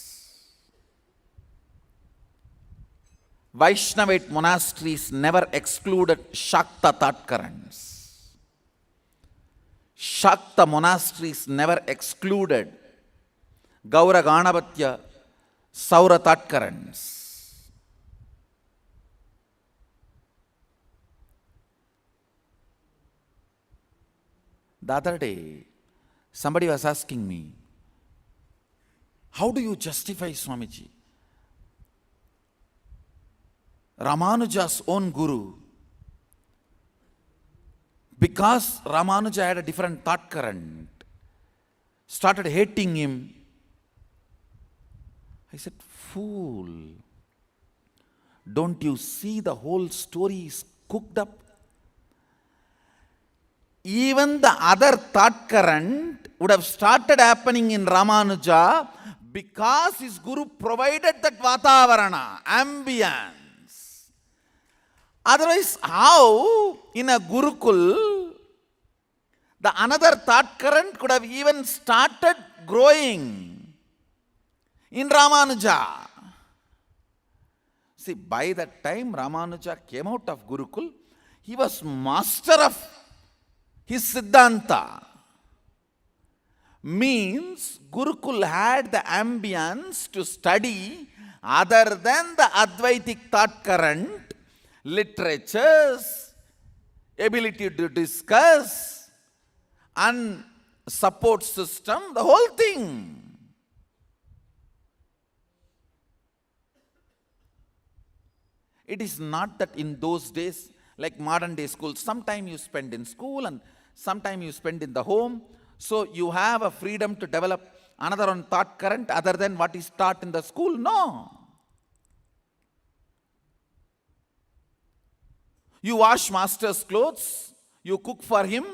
Speaker 3: Vaishnavite monasteries never excluded Shakta thought currents. Shakta monasteries never excluded Gaura Ganavatya Saura thought currents. The other day, somebody was asking me, how do you justify, Swamiji, Ramanuja's own guru? Because Ramanuja had a different thought current, started hating him. I said, fool, don't you see the whole story is cooked up? Even the other thought current would have started happening in Ramanuja because his guru provided that vatavarana, ambience. Otherwise, how in a Gurukul, the another thought current could have even started growing in Ramanuja? See, by that time Ramanuja came out of Gurukul, he was master of his Siddhanta. Means Gurukul had the ambience to study other than the Advaitic thought current, literatures, ability to discuss, and support system, the whole thing. It is not that in those days, like modern day schools, sometime you spend in school and sometime you spend in the home. So you have a freedom to develop another one thought current other than what is taught in the school. No. You wash master's clothes, you cook for him,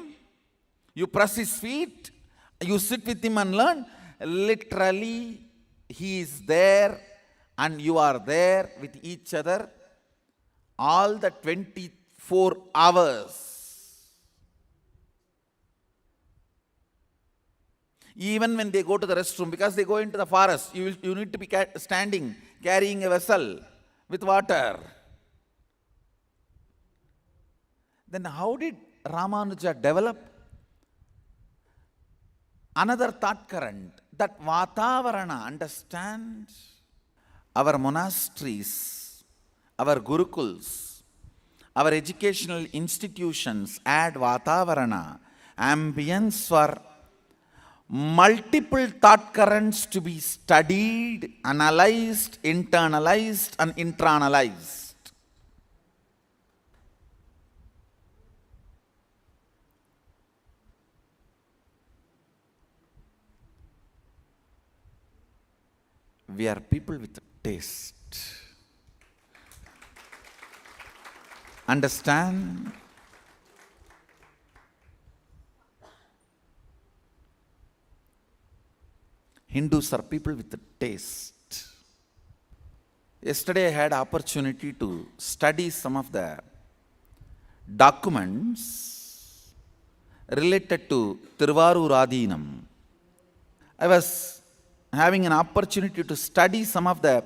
Speaker 3: you press his feet, you sit with him and learn. Literally, he is there and you are there with each other all the 24 hours. Even when they go to the restroom, because they go into the forest, you need to be standing, carrying a vessel with water. Then how did Ramanuja develop another thought current? That Vatavarana, understand? Our monasteries, our gurukuls, our educational institutions add Vatavarana, ambience for multiple thought currents to be studied, analyzed, internalized, and internalized. We are people with taste. Understand? Hindus are people with taste. Yesterday I had opportunity to study some of the documents related to Tiruvarur Adinam. I was having an opportunity to study some of the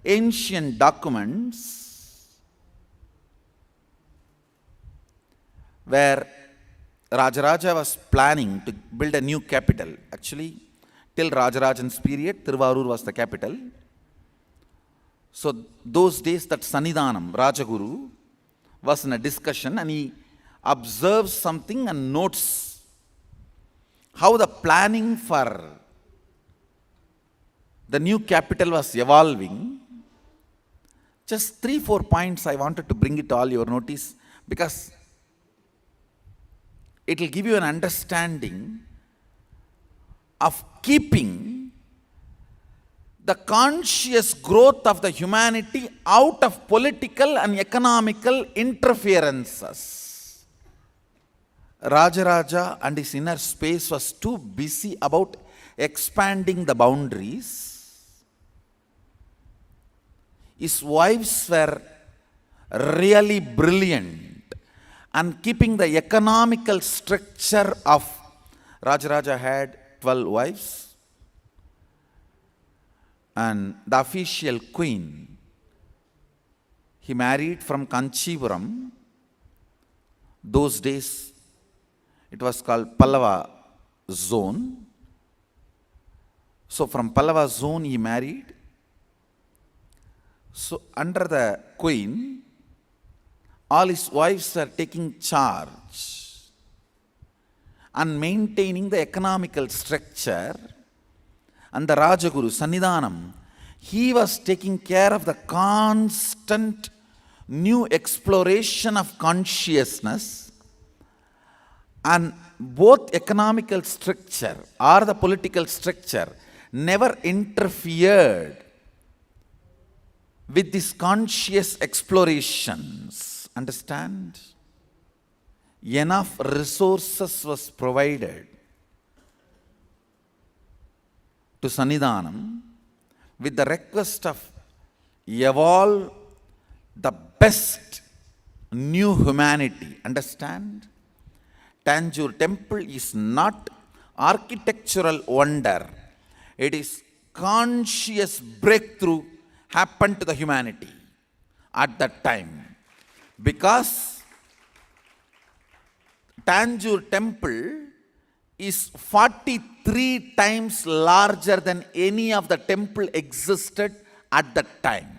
Speaker 3: ancient documents where Rajaraja was planning to build a new capital. Actually, till Rajarajan's period, Tiruvarur was the capital. So those days that Sannidhanam, Rajaguru, was in a discussion and he observes something and notes how the planning for the new capital was evolving. Just 3-4 points I wanted to bring it all your notice, because it will give you an understanding of keeping the conscious growth of the humanity out of political and economical interferences. Rajaraja and his inner space was too busy about expanding the boundaries. His wives were really brilliant and keeping the economical structure of Rajaraja had 12 wives, and the official queen he married from Kanchipuram. Those days it was called Pallava zone. So from Pallava zone he married. So under the queen, all his wives are taking charge and maintaining the economical structure. And the Rajaguru, Sannidhanam, he was taking care of the constant new exploration of consciousness, and both economical structure or the political structure never interfered with these conscious explorations. Understand? Enough resources was provided to Sannidhanam with the request of evolve the best new humanity. Understand? Tanjore temple is not architectural wonder. It is conscious breakthrough happened to the humanity at that time. Because Tanjore temple is 43 times larger than any of the temple existed at that time.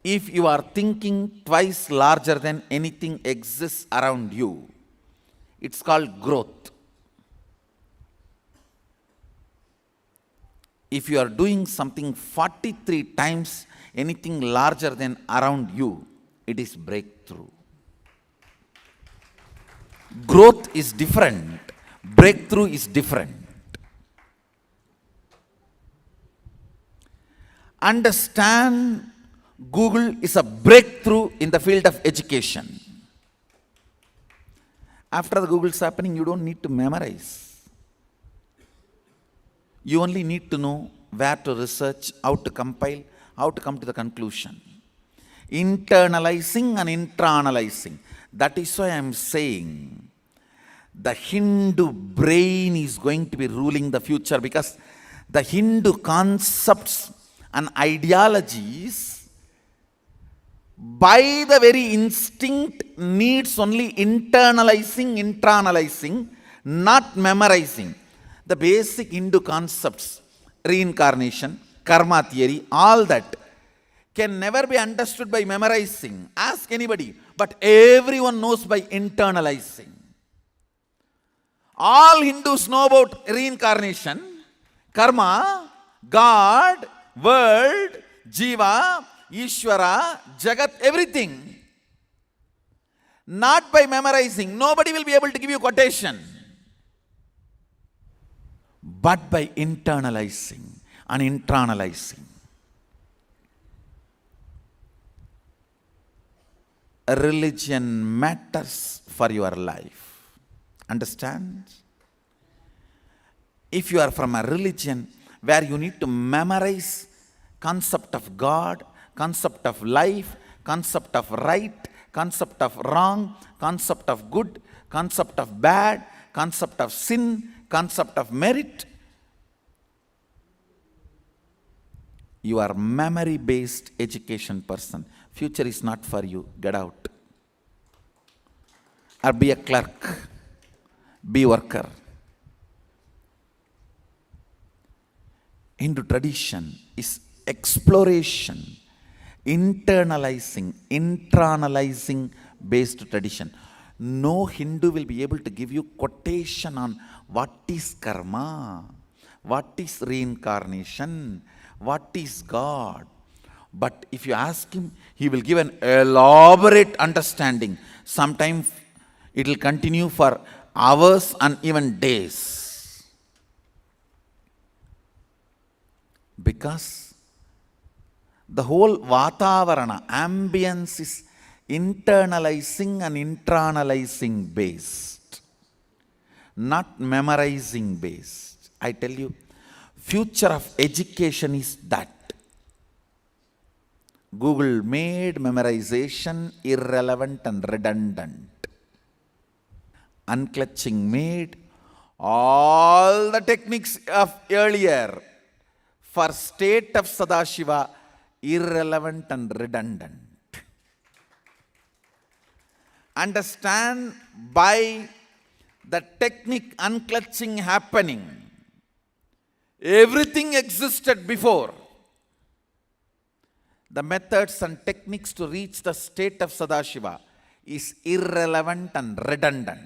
Speaker 3: If you are thinking twice larger than anything exists around you, it's called growth. If you are doing something 43 times anything larger than around you, it is breakthrough. Growth is different. Breakthrough is different. Understand, Google is a breakthrough in the field of education. After the Google's happening, you don't need to memorize. You only need to know where to research, how to compile, how to come to the conclusion. Internalizing and intra-analyzing. That is why I am saying the Hindu brain is going to be ruling the future, because the Hindu concepts and ideologies, by the very instinct, needs only internalizing, not memorizing. The basic Hindu concepts, reincarnation, karma theory, all that can never be understood by memorizing. Ask anybody, but everyone knows by internalizing. All Hindus know about reincarnation, karma, God, world, Jiva, Ishvara, Jagat, everything. Not by memorizing. Nobody will be able to give you quotation. But by internalizing and internalizing. Religion matters for your life. Understand? If you are from a religion where you need to memorize concept of God, concept of life, concept of right, concept of wrong, concept of good, concept of bad, concept of sin, concept of merit, you are memory-based education person. Future is not for you. Get out. Or be a clerk. Be a worker. Hindu tradition is exploration, internalizing based tradition. No Hindu will be able to give you quotation on what is karma, what is reincarnation, what is God. But if you ask him, he will give an elaborate understanding. Sometimes it will continue for hours and even days. Because the whole Vatavarana, ambience is internalizing and internalizing based, not memorizing based. I tell you, future of education is that. Google made memorization irrelevant and redundant. Unclutching made all the techniques of earlier for state of Sadashiva irrelevant and redundant. Understand, by the technique unclutching happening, everything existed before. The methods and techniques to reach the state of Sadashiva is irrelevant and redundant.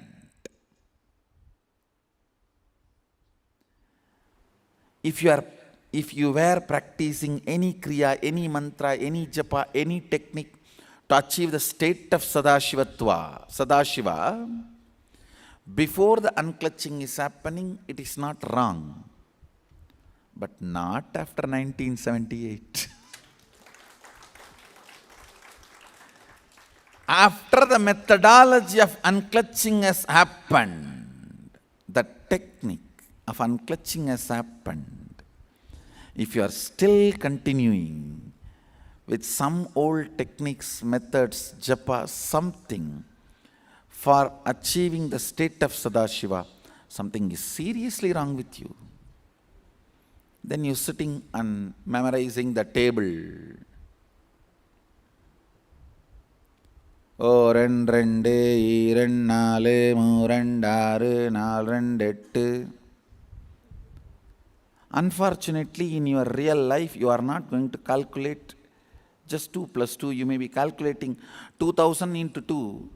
Speaker 3: If you were practicing any kriya, any mantra, any japa, any technique to achieve the state of Sadashiva, before the unclutching is happening, it is not wrong. But not after 1978. After the methodology of unclutching has happened, the technique of unclutching has happened, if you are still continuing with some old techniques, methods, japa, something for achieving the state of Sadashiva, something is seriously wrong with you. Then you're sitting and memorizing the table. Oh, rendu, nalu, moorendaru, nalrendettu. Unfortunately, in your real life, you are not going to calculate just 2 plus 2. You may be calculating 2000 into 2.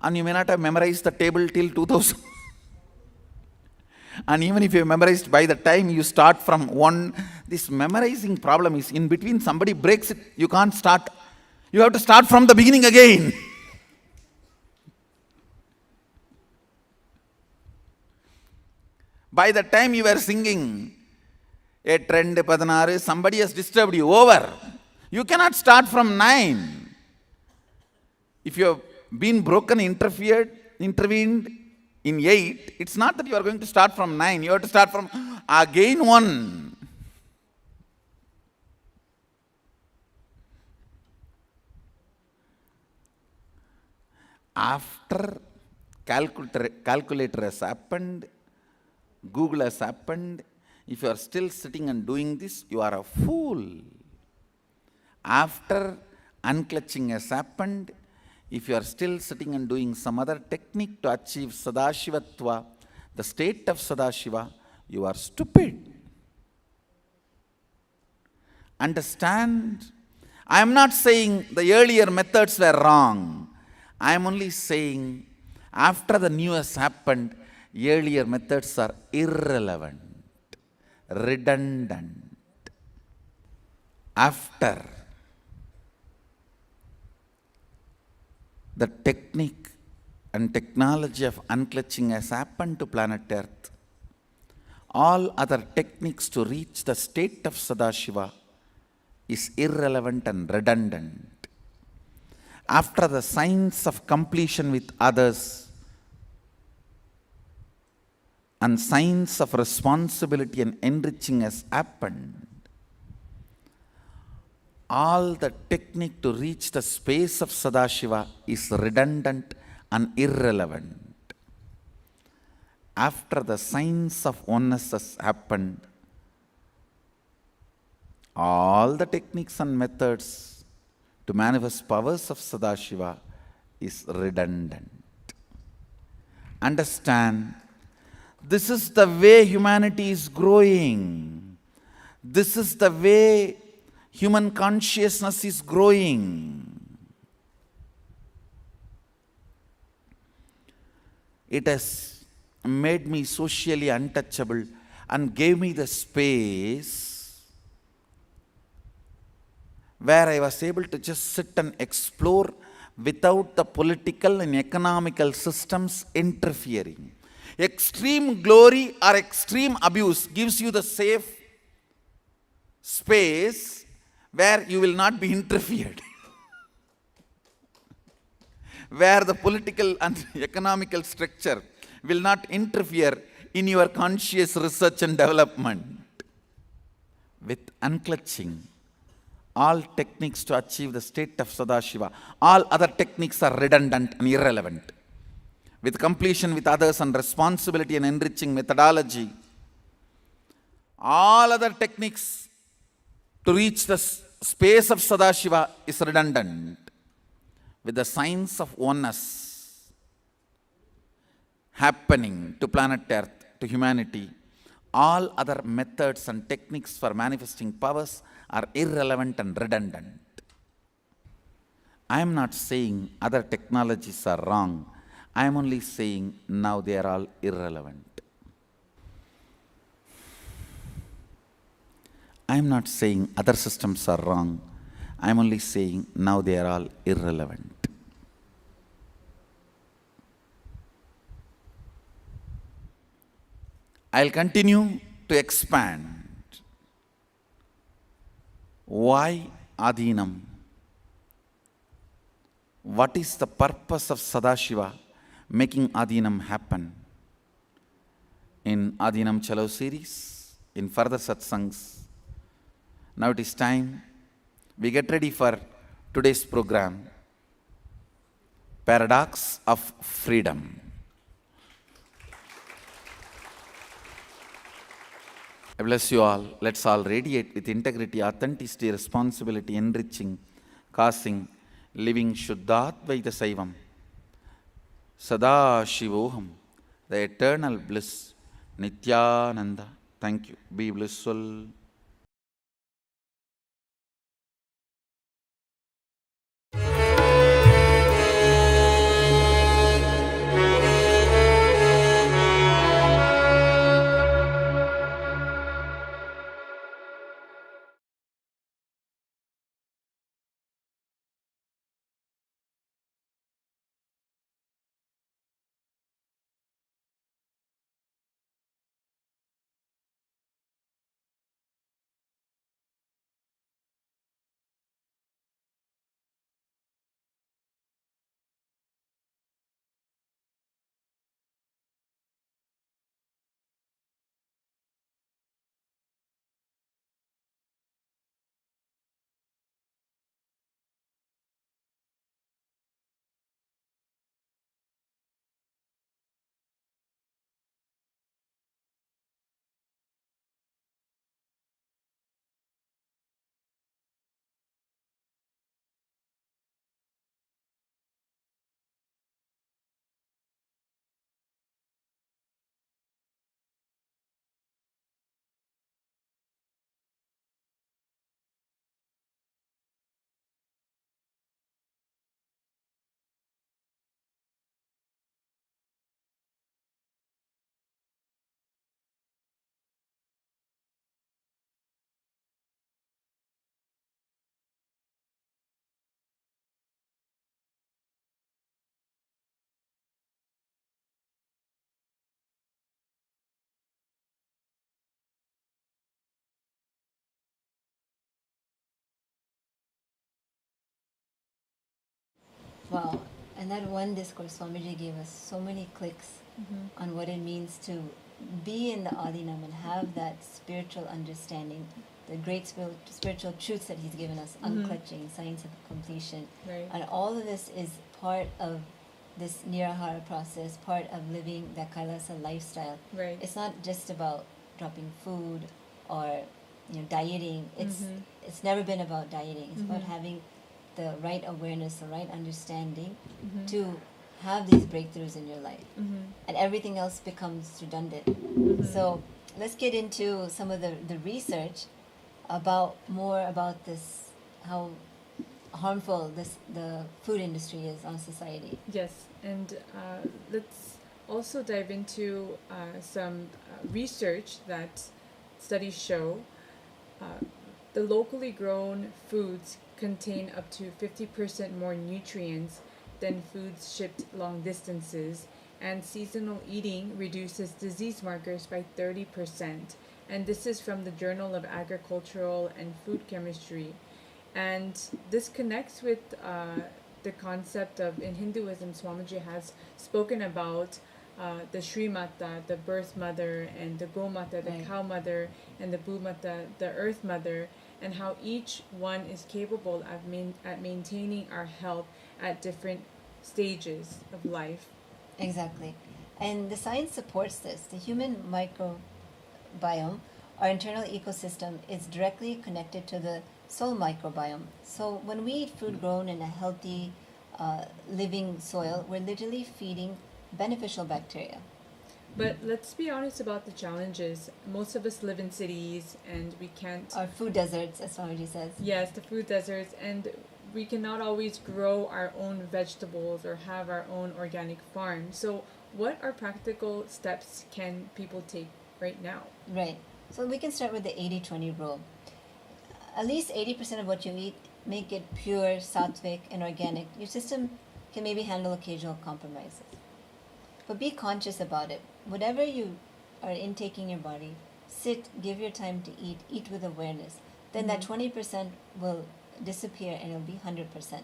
Speaker 3: And you may not have memorized the table till 2000. And even if you memorized, by the time you start from 1, this memorizing problem is in between. Somebody breaks it, you can't start. You have to start from the beginning again. By the time you were singing, somebody has disturbed you. Over. You cannot start from 9. If you have been broken, intervened in 8, it's not that you are going to start from 9. You have to start from again 1. After calculator has happened, Google has happened, if you are still sitting and doing this, you are a fool. After unclutching has happened, if you are still sitting and doing some other technique to achieve Sadashivatva, the state of Sadashiva, you are stupid. Understand? I am not saying the earlier methods were wrong. I am only saying after the new has happened, earlier methods are irrelevant, redundant. After the technique and technology of unclutching has happened to planet Earth, all other techniques to reach the state of Sadashiva is irrelevant and redundant. After the science of completion with others and science of responsibility and enriching has happened, all the technique to reach the space of Sadashiva is redundant and irrelevant. After the science of oneness has happened, all the techniques and methods to manifest powers of Sadashiva is redundant. Understand, this is the way humanity is growing. This is the way human consciousness is growing. It has made me socially untouchable and gave me the space where I was able to just sit and explore without the political and economical systems interfering. Extreme glory or extreme abuse gives you the safe space where you will not be interfered, where the political and economical structure will not interfere in your conscious research and development. With unclutching, all techniques to achieve the state of Sadashiva, all other techniques are redundant and irrelevant. With completion with others and responsibility and enriching methodology, all other techniques to reach the space of Sadashiva is redundant. With the science of oneness happening to planet Earth, to humanity, all other methods and techniques for manifesting powers are irrelevant and redundant. I am not saying other technologies are wrong. I am only saying now they are all irrelevant. I am not saying other systems are wrong. I am only saying now they are all irrelevant. I'll continue to expand. Why Adinam? What is the purpose of Sadashiva making Adinam happen? In Adinam Chalo series, in further satsangs. Now it is time we get ready for today's program, Paradox of Freedom. I bless you all. Let's all radiate with integrity, authenticity, responsibility, enriching, causing, living Shuddhadvaita Saivam. Sada Shivoham, the eternal bliss, Nithyananda. Thank you. Be blissful.
Speaker 2: Wow. And that one discourse, Swamiji gave us so many clicks on what it means to be in the Adinam and have that spiritual understanding, the great spiritual truths that he's given us, unclutching, science of completion.
Speaker 1: Right.
Speaker 2: And all of this is part of this Nirahara process, part of living that Kailasa lifestyle.
Speaker 1: Right.
Speaker 2: It's not just about dropping food or dieting. It's never been about dieting. It's about having the right awareness, the right understanding to have these breakthroughs in your life. And everything else becomes redundant. So let's get into some of the research more about this, how harmful the food industry is on society.
Speaker 1: Yes, and let's also dive into some research that studies show the locally grown foods contain up to 50% more nutrients than foods shipped long distances, and seasonal eating reduces disease markers by 30%. And this is from the Journal of Agricultural and Food Chemistry. And this connects with the concept of, in Hinduism, Swamiji has spoken about the Shri Mata, the birth mother, and the Go Mata, the
Speaker 2: Right.
Speaker 1: cow mother, and the Bhu Mata, the earth mother, and how each one is capable at maintaining our health at different stages of life.
Speaker 2: Exactly. And the science supports this. The human microbiome, our internal ecosystem, is directly connected to the soil microbiome. So when we eat food grown in a healthy, living soil, we're literally feeding beneficial bacteria.
Speaker 1: But let's be honest about the challenges. Most of us live in cities and we can't.
Speaker 2: Our food deserts, as Swamiji says.
Speaker 1: Yes, the food deserts, and we cannot always grow our own vegetables or have our own organic farm. So, what are practical steps can people take right now?
Speaker 2: Right. So we can start with the 80-20 rule. At least 80% of what you eat, make it pure, sattvic, and organic. Your system can maybe handle occasional compromises. But be conscious about it. Whatever you are intaking your body, sit, give your time to eat with awareness. Then that 20% will disappear and it'll be 100%.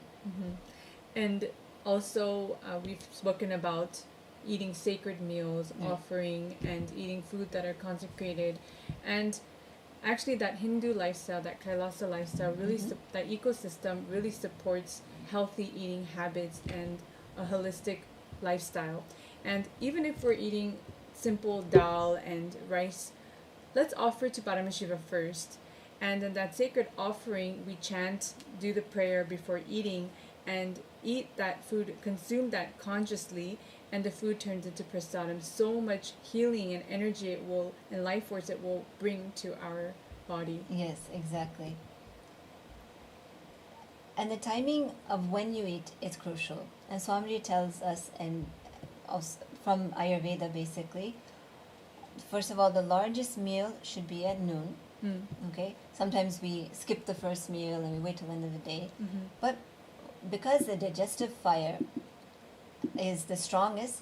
Speaker 1: And also, we've spoken about eating sacred meals, offering, and eating food that are consecrated. And actually, that Hindu lifestyle, that Kailasa lifestyle, really that ecosystem really supports healthy eating habits and a holistic lifestyle. And even if we're eating simple dal and rice, let's offer to Paramashiva first. And in that sacred offering, we chant, do the prayer before eating, and eat that food, consume that consciously, and the food turns into prasadam. So much healing and energy it will, and life force it will bring to our body.
Speaker 2: Yes, exactly. And the timing of when you eat is crucial. And Swamiji tells us, from Ayurveda basically, first of all, the largest meal should be at noon. Okay? Sometimes we skip the first meal and we wait till the end of the day. But because the digestive fire is the strongest,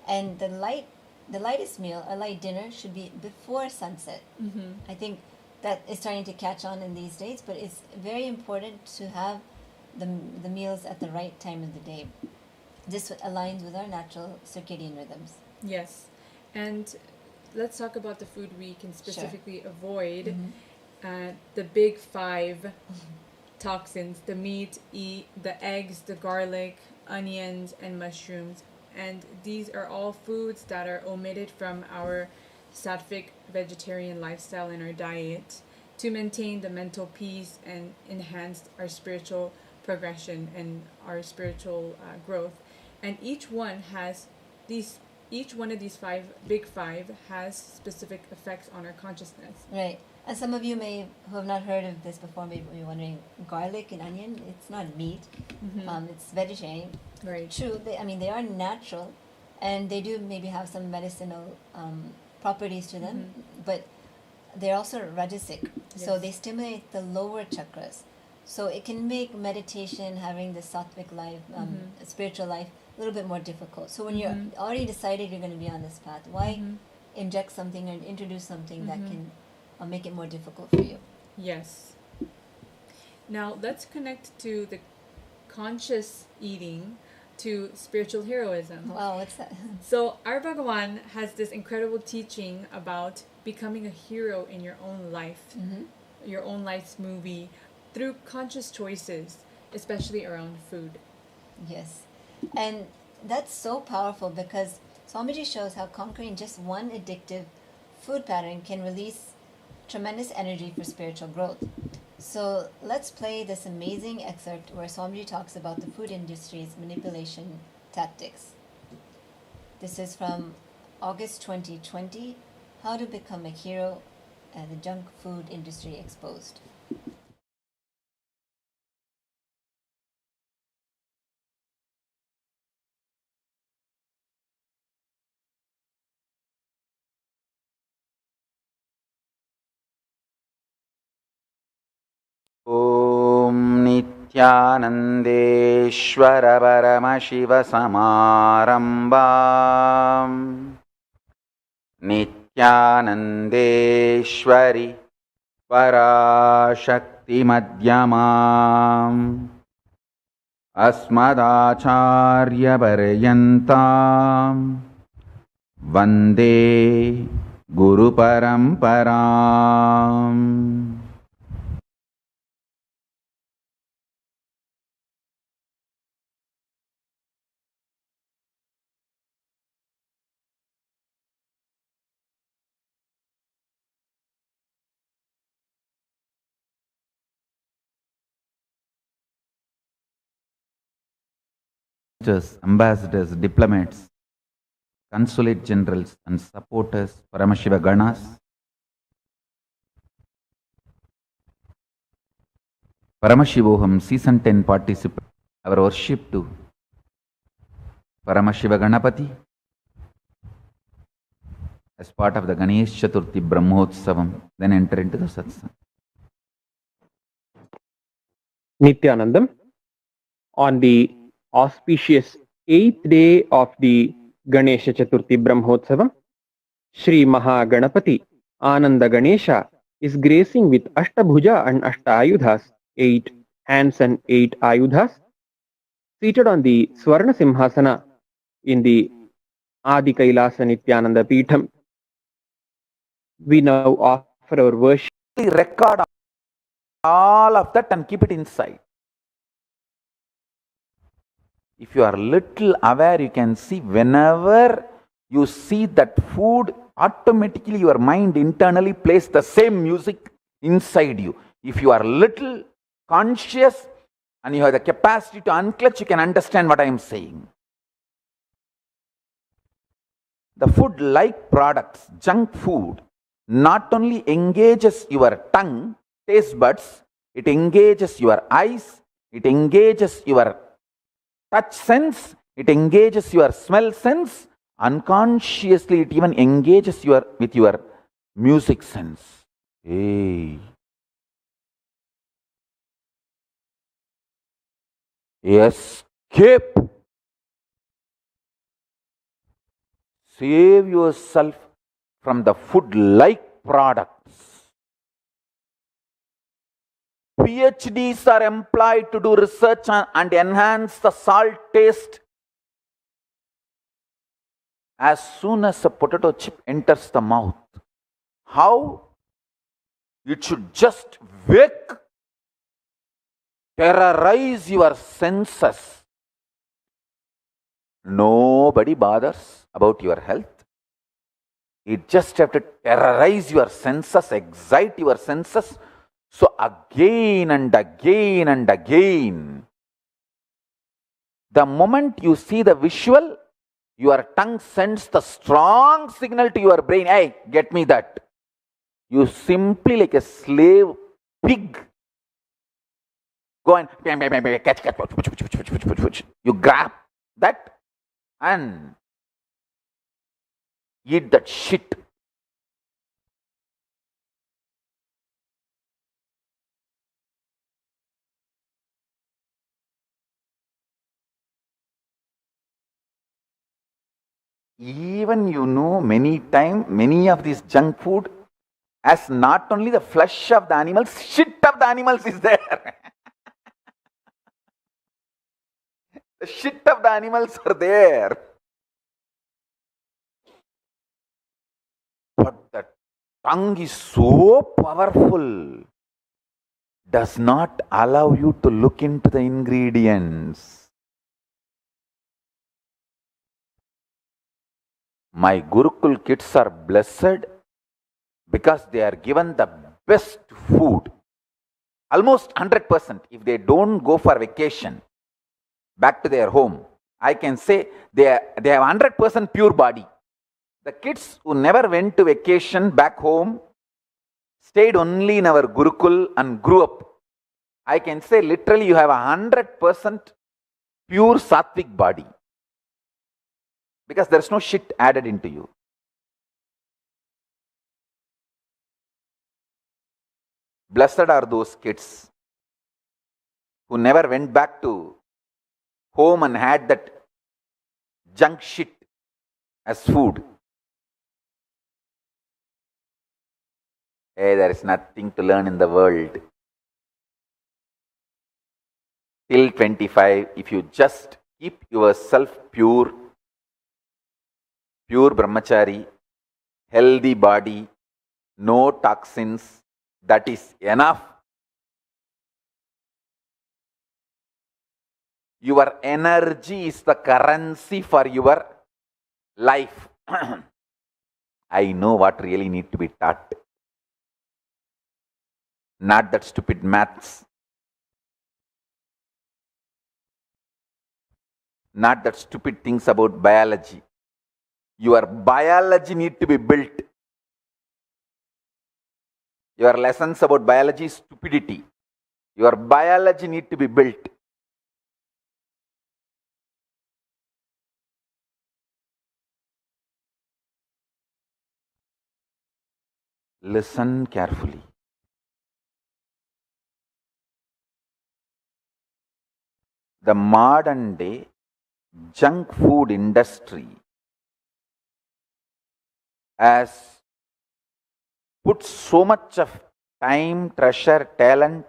Speaker 2: and the lightest meal, a light dinner, should be before sunset. I think that is starting to catch on in these days, but it's very important to have the meals at the right time of the day. This aligns with our natural circadian rhythms.
Speaker 1: Yes. And let's talk about the food we can specifically avoid. The big five toxins: the meat, the eggs, the garlic, onions, and mushrooms. And these are all foods that are omitted from our sattvic vegetarian lifestyle in our diet to maintain the mental peace and enhance our spiritual progression and our spiritual growth. And each one of these big five has specific effects on our consciousness.
Speaker 2: Right. And some of you who have not heard of this before may be wondering, garlic and onion, it's not meat. It's vegetarian.
Speaker 1: Right.
Speaker 2: True, they are natural, and they do maybe have some medicinal properties to them, but they're also rajasic. So
Speaker 1: Yes.
Speaker 2: they stimulate the lower chakras. So it can make meditation, having the sattvic life, spiritual life, a little bit more difficult. So when you're already decided you're going to be on this path, why inject something or introduce something that can make it more difficult for you?
Speaker 1: Yes. Now let's connect to the conscious eating. to spiritual heroism.
Speaker 2: Wow, what's that?
Speaker 1: So our Bhagavan has this incredible teaching about becoming a hero in your own life, your own life's movie, through conscious choices, especially around food.
Speaker 2: Yes. And that's so powerful because Swamiji shows how conquering just one addictive food pattern can release tremendous energy for spiritual growth. So let's play this amazing excerpt where Swamiji talks about the food industry's manipulation tactics. This is from August 2020, How to Become a Hero and the Junk Food Industry Exposed.
Speaker 3: ॐ नित्यानन्देश्वर परमशिवसमारम्भाम् नित्यानन्देश्वरि पराशक्तिमध्यमाम् अस्मदाचार्यपर्यन्ताम् वन्दे गुरुपरम्पराम्. Ambassadors, diplomats, consulate generals and supporters, Paramashiva Ganas, Paramashivoham Season 10 participants, our worship to Paramashiva Ganapati as part of the Ganesh Chaturthi Brahmotsavam, then enter into the satsang.
Speaker 4: Nithyanandam, on the auspicious 8th day of the Ganesha Chaturthi Brahmotsavam, Sri Mahaganapati Ananda Ganesha is gracing with Ashtabhuja and Ashtayudhas, 8 hands and 8 ayudhas, seated on the Swarna Simhasana in the Adi Kailasa Nithyananda Peetham. We now offer our worship.
Speaker 3: Record all of that and keep it inside. If you are little aware, you can see whenever you see that food, automatically your mind internally plays the same music inside you. If you are little conscious and you have the capacity to unclutch, you can understand what I am saying. The food-like products, junk food, not only engages your tongue, taste buds, it engages your eyes, it engages your touch sense, it engages your smell sense, unconsciously it even engages with your music sense. Hey. Escape. Save yourself from the food-like products. PhDs are employed to do research and enhance the salt taste. As soon as a potato chip enters the mouth, how it should just terrorize your senses. Nobody bothers about your health. It just have to terrorize your senses, excite your senses. So again and again and again, the moment you see the visual, your tongue sends the strong signal to your brain, hey, get me that. You simply, like a slave pig, go and catch. You grab that and eat that shit. Even many of these junk food as not only the flesh of the animals, shit of the animals is there. The shit of the animals are there. But the tongue is so powerful, does not allow you to look into the ingredients. My Gurukul kids are blessed because they are given the best food. Almost 100%. If they don't go for vacation back to their home, I can say they have 100% pure body. The kids who never went to vacation back home, stayed only in our Gurukul and grew up, I can say literally you have 100% pure Sattvic body. Because there's no shit added into you. Blessed are those kids who never went back to home and had that junk shit as food. Hey, there is nothing to learn in the world. Till 25, if you just keep yourself pure brahmachari, healthy body, no toxins, that is enough. Your energy is the currency for your life. I know what really need to be taught. Not that stupid maths. Not that stupid things about biology. Your biology need to be built. Your lessons about biology is stupidity. Your biology need to be built. Listen carefully. The modern day junk food industry has put so much of time, treasure, talent,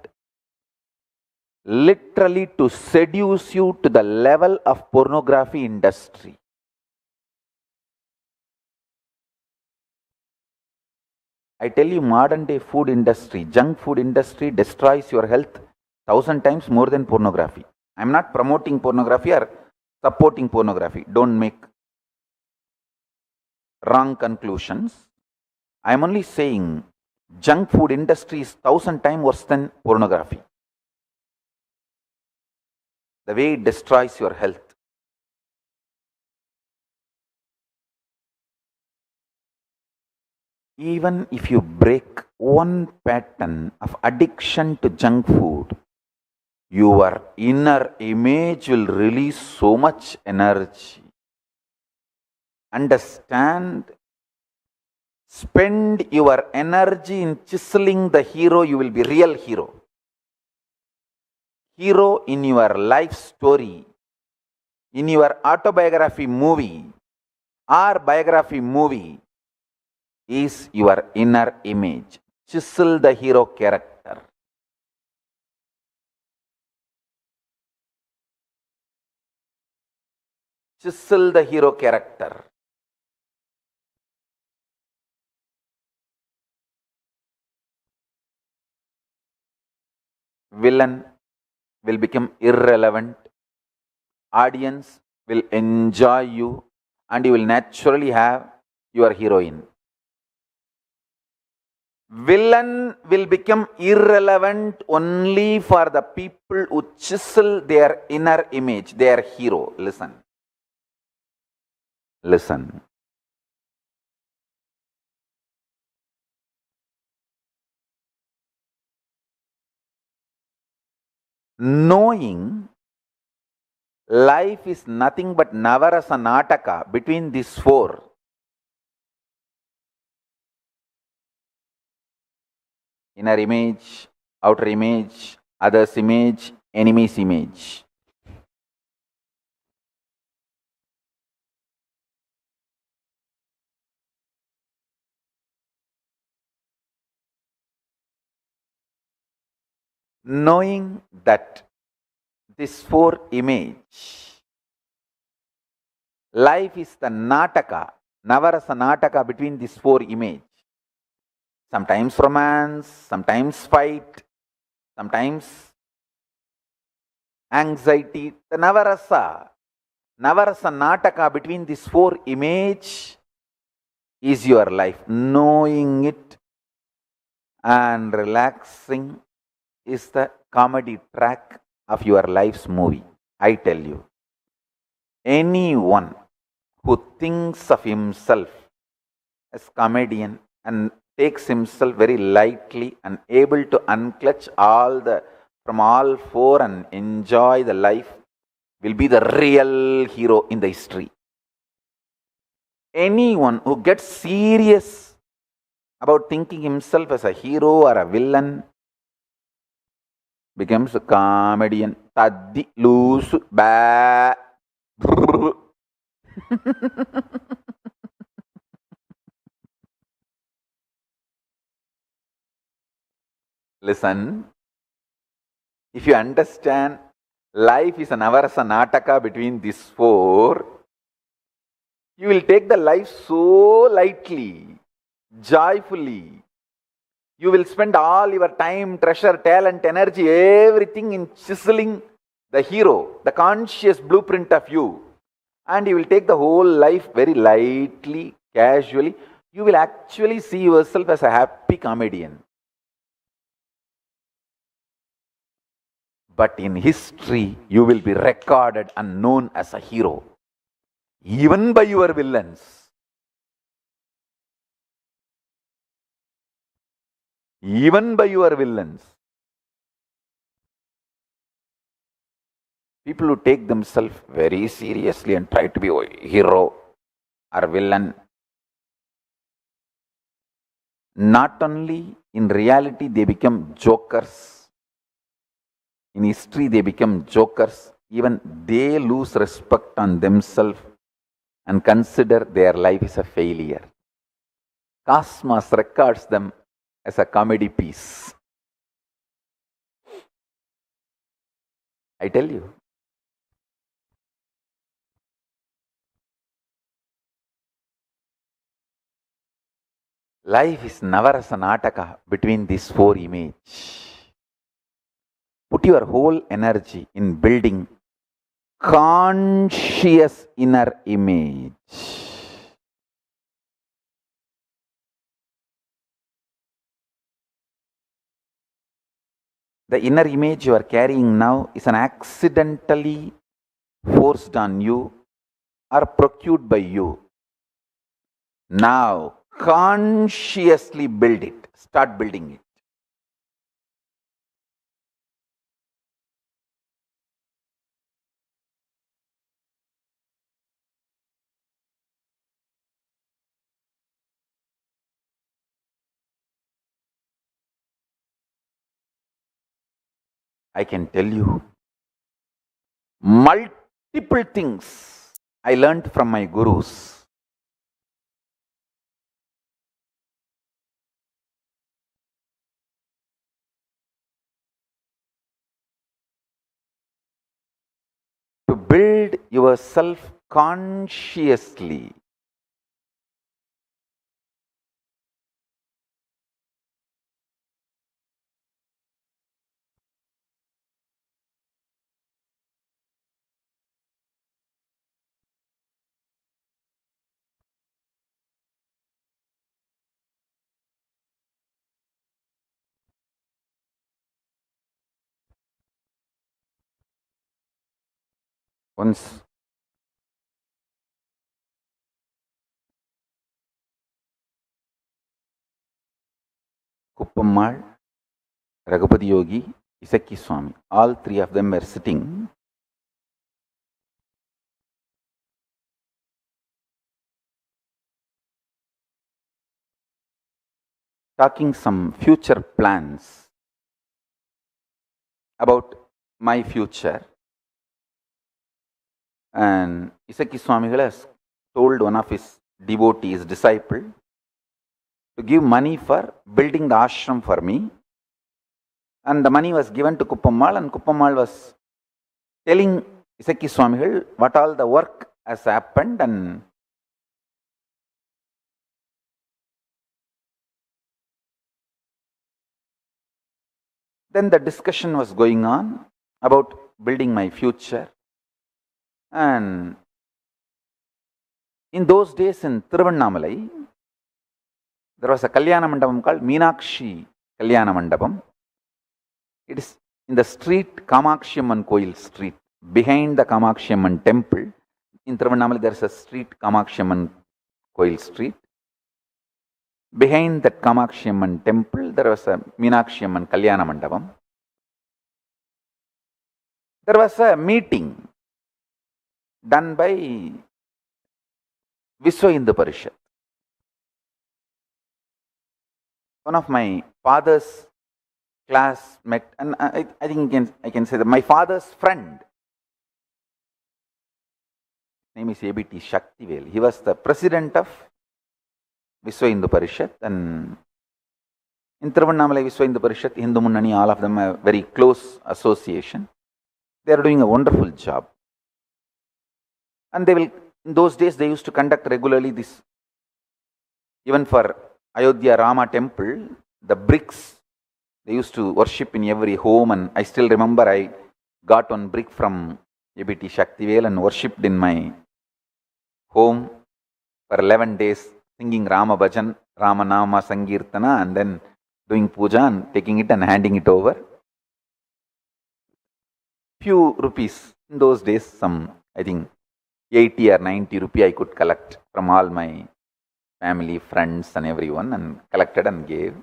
Speaker 3: literally to seduce you to the level of pornography industry. I tell you, modern day food industry, junk food industry destroys your health 1,000 times more than pornography. I'm not promoting pornography or supporting pornography. Don't make wrong conclusions. I'm only saying junk food industry is 1,000 times worse than pornography. The way it destroys your health. Even if you break one pattern of addiction to junk food, your inner image will release so much energy. Understand? Spend your energy in chiseling the hero, you will be real hero. Hero in your life story, in your autobiography movie or biography movie is your inner image. Chisel the hero character. Chisel the hero character. Villain will become irrelevant. Audience will enjoy you and you will naturally have your heroine. Villain will become irrelevant only for the people who chisel their inner image, their hero. Listen. Listen. Knowing life is nothing but Navarasa Nataka between these four. Inner image, outer image, other's image, enemy's image. Knowing that this four image Life is the nataka, navarasa nataka between these four images. Sometimes romance, sometimes fight, sometimes anxiety. The navarasa nataka between these four images is your life. Knowing it and relaxing is the comedy track of your life's movie. I tell you, anyone who thinks of himself as comedian and takes himself very lightly and able to unclutch from all four and enjoy the life will be the real hero in the history. Anyone who gets serious about thinking himself as a hero or a villain becomes a comedian. Taddi, loose, ba. Listen, if you understand life is an avarasa nataka between these four, you will take the life so lightly, joyfully. You will spend all your time, treasure, talent, energy, everything in chiseling the hero, the conscious blueprint of you. And you will take the whole life very lightly, casually. You will actually see yourself as a happy comedian. But in history, you will be recorded and known as a hero, even by your villains. Even by your villains. People who take themselves very seriously and try to be a hero or villain, not only in reality they become jokers, in history they become jokers, even they lose respect on themselves and consider their life is a failure. Cosmos records them as a comedy piece. I tell you. Life is navarasa nataka between these four images. Put your whole energy in building conscious inner image. The inner image you are carrying now is an accidentally forced on you or procured by you. Now, consciously build it. Start building it. I can tell you multiple things I learned from my gurus. To build yourself consciously. Once Kuppammal, Raghupati Yogi, Isaki Swami, all three of them were sitting. Talking some future plans about my future. And Isaki Swami has told one of his devotees, disciple, to give money for building the ashram for me. And the money was given to Kuppammal, and Kuppammal was telling Isaki Swami what all the work has happened, and then the discussion was going on about building my future. And in those days in Tiruvannamalai, there was a Kalyana Mandapam called Meenakshi Kalyana Mandapam. It is in the street Kamakshi Amman Koil street, behind the Kamakshi Amman temple. In Tiruvannamalai there is a street Kamakshi Amman Koil street. Behind that Kamakshi Amman temple there was a Meenakshi Amman Kalyana Mandapam. There was a meeting done by Viswa Hindu Parishad. One of my father's classmate, and I think I can say that my father's friend, his name is A.B.T. Shaktivel. He was the president of Viswa Hindu Parishad, and in Tiruvannamalai Viswa Hindu Parishad, Hindu Munnani, all of them are very close association. They are doing a wonderful job. And they will, in those days, they used to conduct regularly this, even for Ayodhya Rama temple, the bricks, they used to worship in every home. And I still remember I got one brick from A.B.T. Shaktivel and worshipped in my home for 11 days, singing Rama Bhajan, Rama Nama Sankirtana, and then doing puja and taking it and handing it over. Few rupees. In those days, some, I think, 80 or 90 rupee I could collect from all my family, friends and everyone, and collected and gave.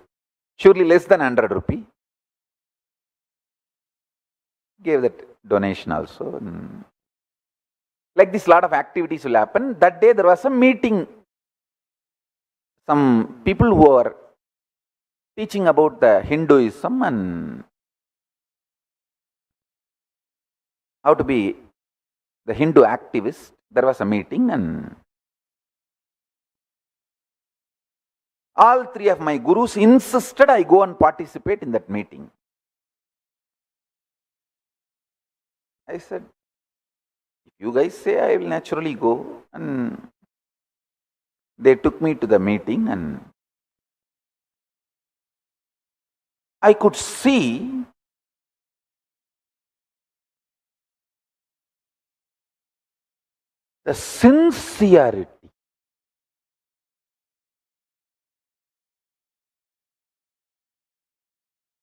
Speaker 3: Surely less than 100 rupee. Gave that donation also. And like this, lot of activities will happen. That day there was a meeting. Some people who are teaching about the Hinduism and how to be the Hindu activist. There was a meeting, and all three of my gurus insisted I go and participate in that meeting. I said, if you guys say, I will naturally go. And they took me to the meeting, and I could see the sincerity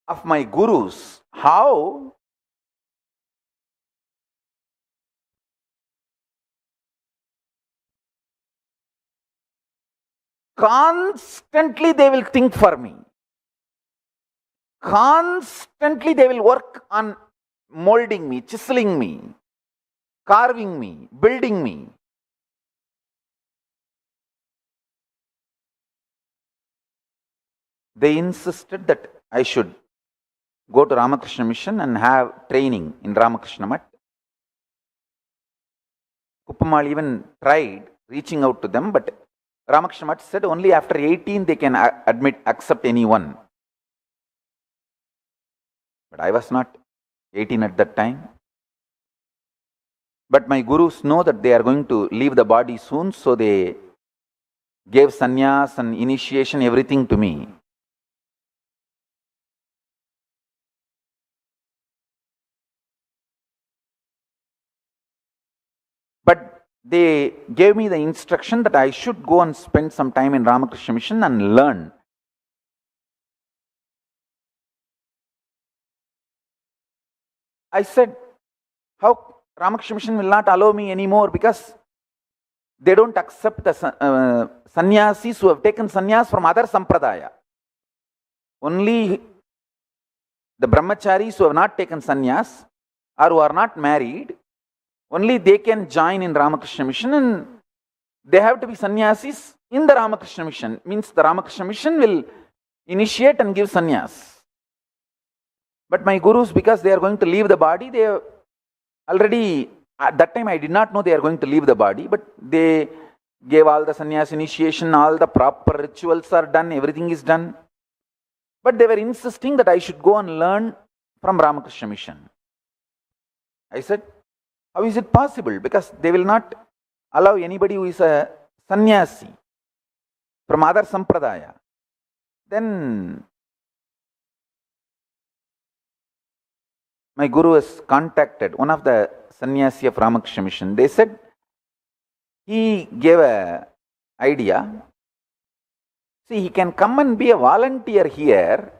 Speaker 3: of my gurus, how constantly they will think for me. Constantly they will work on molding me, chiseling me, carving me, building me. They insisted that I should go to Ramakrishna Mission and have training in Ramakrishna Mat. Kuppamal even tried reaching out to them, but Ramakrishna Mat said only after 18 they can accept anyone. But I was not 18 at that time. But my gurus know that they are going to leave the body soon, so they gave sannyas and initiation, everything to me. But they gave me the instruction that I should go and spend some time in Ramakrishna Mission and learn. I said, how Ramakrishna Mission will not allow me anymore, because they don't accept the sannyasis who have taken sannyas from other sampradaya. Only the brahmacharis who have not taken sannyas or who are not married, only they can join in Ramakrishna Mission, and they have to be sannyasis in the Ramakrishna Mission. Means the Ramakrishna Mission will initiate and give sannyas. But my gurus, because they are going to leave the body, they already, at that time I did not know they are going to leave the body, but they gave all the sannyas initiation, all the proper rituals are done, everything is done. But they were insisting that I should go and learn from Ramakrishna Mission. I said, how is it possible? Because they will not allow anybody who is a sannyasi from other sampradaya, then my guru has contacted one of the sannyasi of Ramakrishna Mission. They said he gave a idea. See, he can come and be a volunteer here.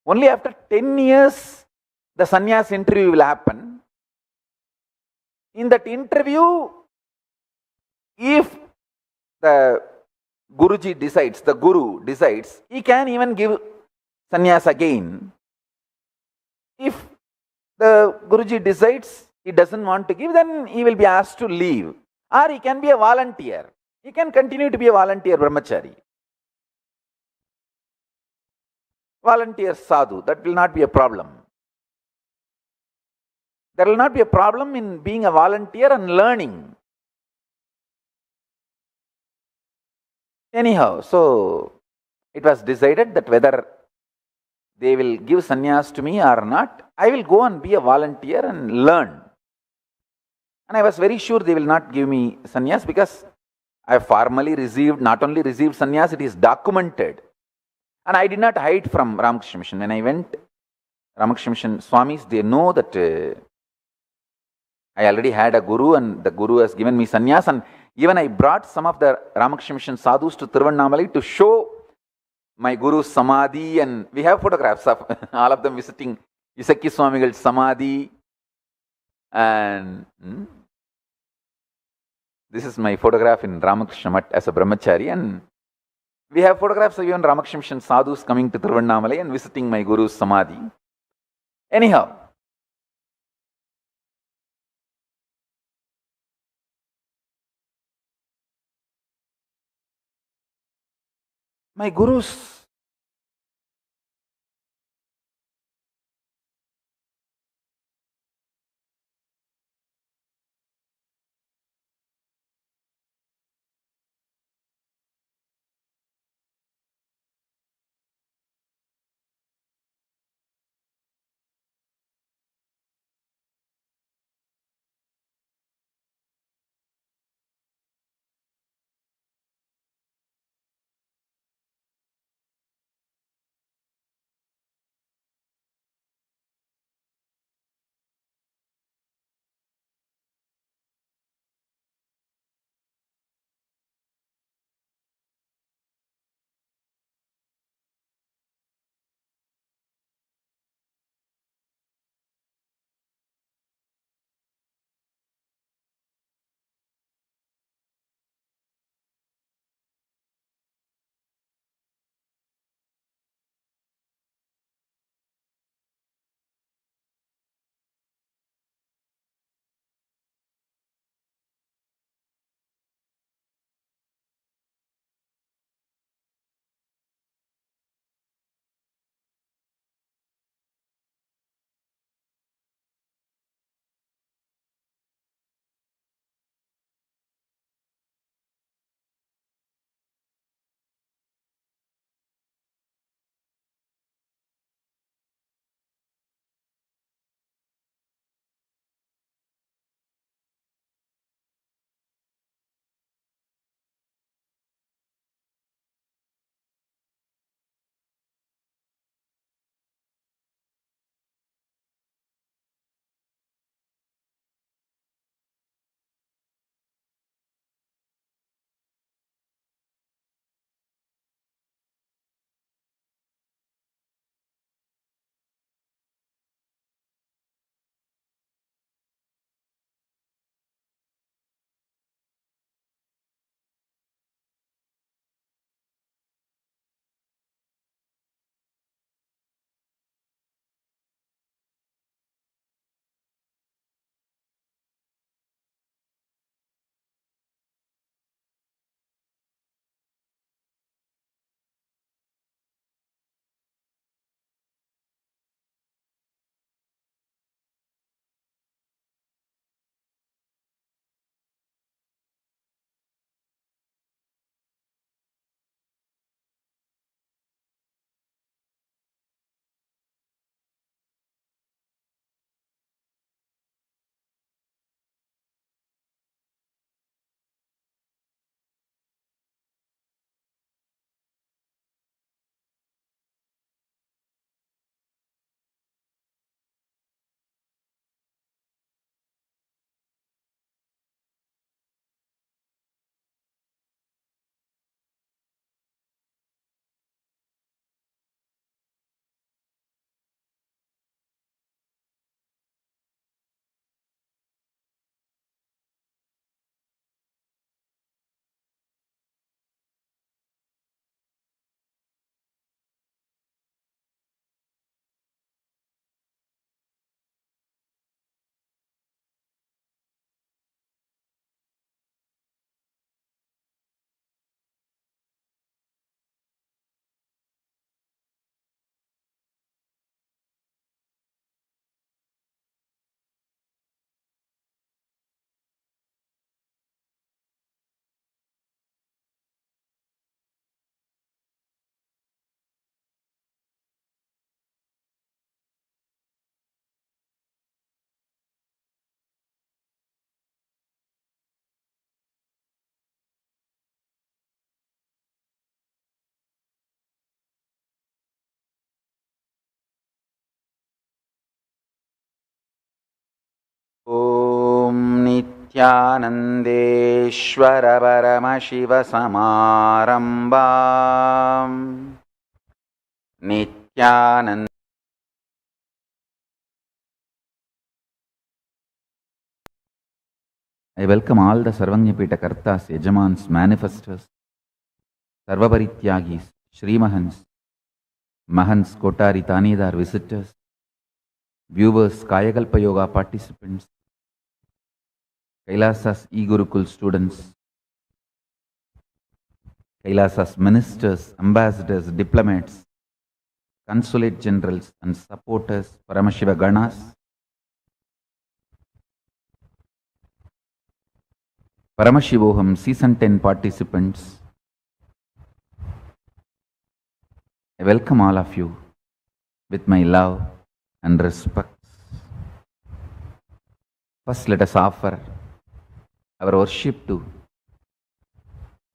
Speaker 3: Only after 10 years, the sannyas interview will happen. In that interview, if the Guruji decides, the Guru decides, he can even give sannyas again. If the Guruji decides he doesn't want to give, then he will be asked to leave. Or he can be a volunteer. He can continue to be a volunteer brahmachari. Volunteer sadhu, that will not be a problem. There will not be a problem in being a volunteer and learning. Anyhow, so it was decided that whether they will give sannyas to me or not, I will go and be a volunteer and learn. And I was very sure they will not give me sannyas because I formally received, not only received sannyas, it is documented. And I did not hide from Ramakrishna Mission. When I went, Ramakrishna Mission Swamis, they know that I already had a guru and the guru has given me sannyas. And even I brought some of the Ramakrishna Mission sadhus to Tiruvannamalai to show my guru's samadhi. And we have photographs of all of them visiting Isakki Swamigal's samadhi. And this is my photograph in Ramakrishna Mat as a brahmachari. And we have photographs of even Ramakrishna Mission sadhus coming to Tiruvannamalai and visiting my guru's samadhi. Anyhow, my guru's नित्यानन्देश्वर परमशिवसमारम्भाम् Nityanand. I welcome all the Sarvanyapita Kartas, Yajamans, Manifestors, Sarvaparityagis, Srimahans, Mahans, Kotari, Tanidar, visitors, viewers, Kayakalpa Yoga participants, Kailasa's e-Gurukul students, Kailasa's ministers, ambassadors, diplomats, consulate generals and supporters, Paramashiva Ganas, Paramashivoham Season 10 participants. I welcome all of you with my love and respect. First, let us offer our worship to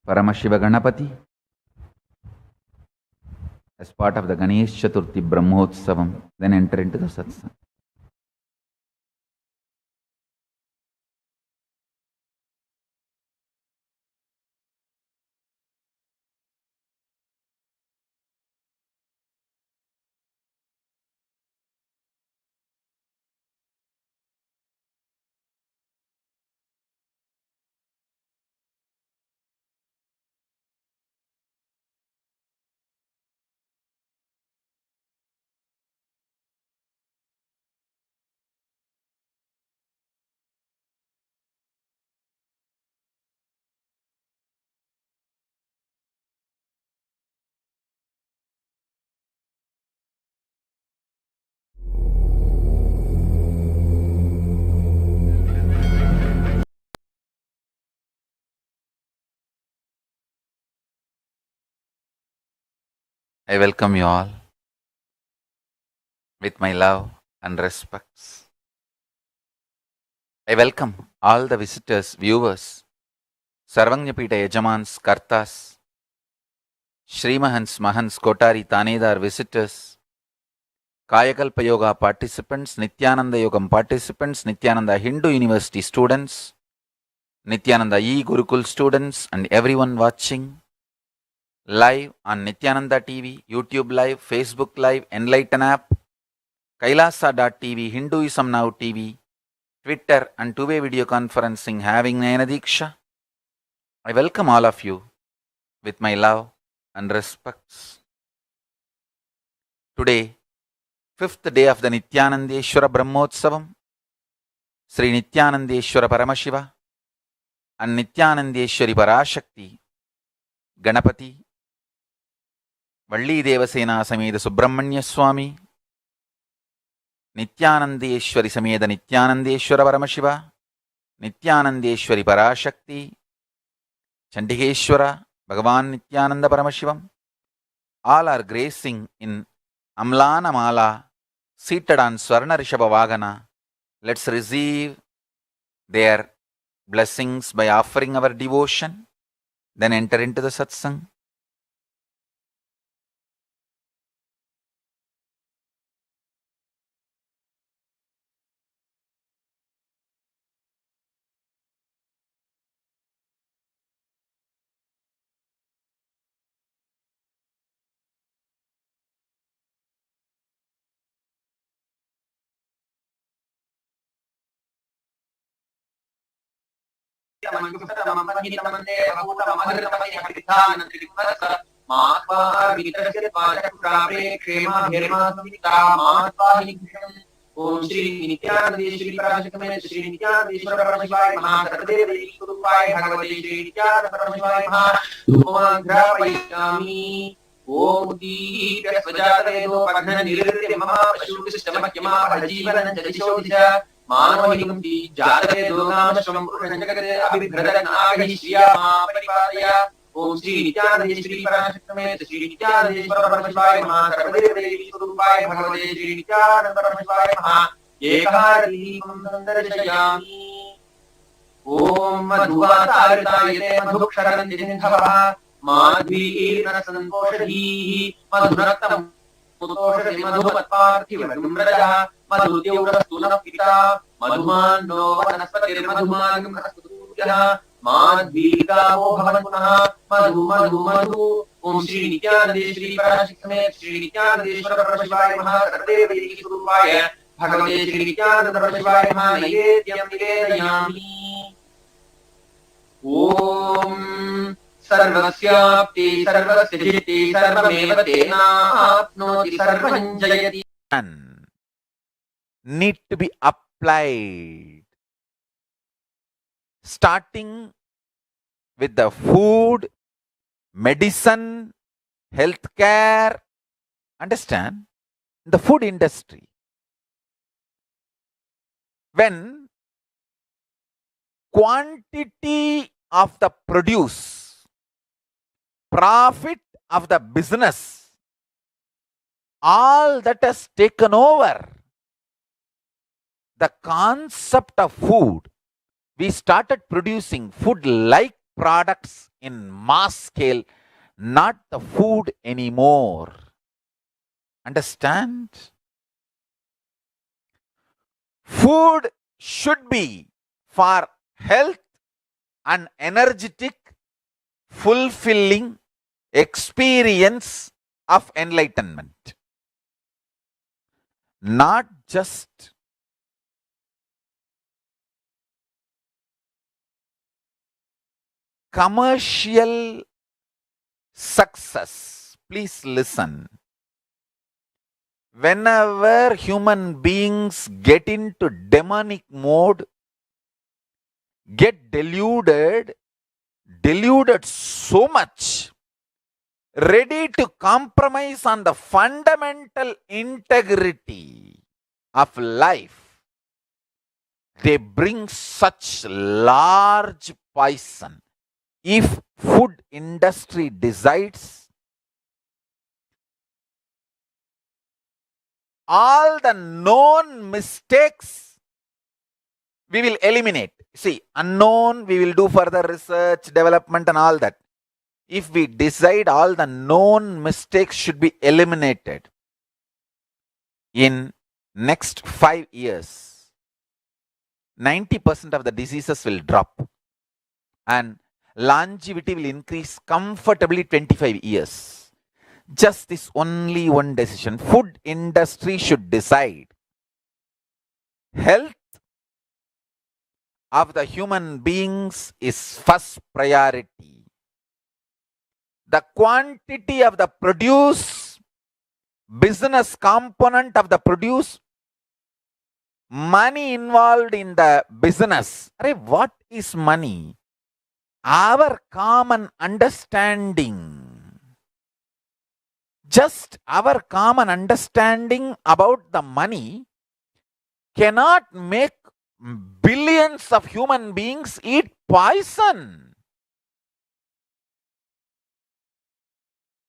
Speaker 3: Paramashiva Ganapati as part of the Ganesh Chaturthi Brahmotsavam, then enter into the satsang. I welcome you all with my love and respects. I welcome all the visitors, viewers, Sarvanyapita Yajamans, Kartas, Srimahans, Mahans, Kotari, Tanedar visitors, Kayakalpa Yoga participants, Nithyananda Yogam participants, Nithyananda Hindu University students, Nithyananda e-Gurukul students, and everyone watching live on Nithyananda TV, YouTube Live, Facebook Live, Enlighten app, Kailasa.tv, Hinduism Now TV, Twitter and two-way video conferencing having Nayana Diksha. I welcome all of you with my love and respects. Today, 5th day of the Nithyanandeshwara Brahmotsavam, Sri Nithyanandeshwara Paramashiva and Nithyanandeshwari Parashakti, Ganapati, Valli Devasena Sameda Subramanya Swami, Nithyanandeshwari Sameda Nithyanandeshwara Paramashiva, Nithyanandeshwari Parashakti, Chandigeshwara, Bhagavan Nithyananda Paramashivam, all are gracing in Amlana Mala, seated on Swarna Rishabha Vagana. Let's receive their blessings by offering our devotion, then enter into the satsang.
Speaker 5: Om Shri Nithyanandeshwari Parashakti Shri Nithyanandeshwara Paramashivaaya Maha Sarvadevi Surupaya Bhagavate Shri Nithyananda Paramashivaaya Maha Dhumagrapayami Om Deepya Svajatavedo Padhana Niritya Mama Pashukishtamakya Bhajivanan Jadishodisha Manavahimti Jatavedo Namashram Purushanjagade Abhibhradanaagahi Shriyama Paripadaya Om Shri Nithyanandeshwari Parashakti Shri Nithyanandeshwara Paramashivaaya Maha Sarvadevi Surupaya Bhagavate Shri Nithyananda Paramashivaaya Maha Ekahardeepam Dandarshayami Om Madhuvatarayate Madhuksharanjindhavaha Madhvirna Santoshadhihi Madhuraktam Mutoshadhi Madhuvatparthivarum Rajaha मधुत्यौरस्तु नः पिता मधुमान्नो वनस्पतिर्मधुमान् बृहस्पतिर्यः माध्वीकामो भवन्तु नः मधु मधु मधु ओम श्री नित्यानंद श्री पराशक्ति समेत श्री नित्यानंदेश्वर परमशिवाय महासर्वदेवदेवी स्वरूपाय भगवते श्री नित्यानंद परमशिवाय महानैवेद्यं निवेदयामि। ओम सर्वस्याप्ति सर्वस्य जिति सर्वमेव तेनाप्नोति सर्वं जयति।
Speaker 3: Need to be applied, starting with the food, medicine, healthcare. Understand? The food industry. When quantity of the produce, profit of the business, all that has taken over the concept of food, we started producing food-like products in mass scale, not the food anymore. Understand? Food should be for health and energetic, fulfilling experience of enlightenment, not just commercial success. Please listen. Whenever human beings get into demonic mode, get deluded so much, ready to compromise on the fundamental integrity of life, they bring such large poison. If food industry decides, all the known mistakes we will eliminate. See, unknown we will do further research, development and all that. If we decide all the known mistakes should be eliminated, in next 5 years, 90% of the diseases will drop and longevity will increase comfortably 25 years. Just this only one decision. Food industry should decide. Health of the human beings is first priority. The quantity of the produce, business component of the produce, money involved in the business. What is money? Our common understanding. Just our common understanding about the money cannot make billions of human beings eat poison.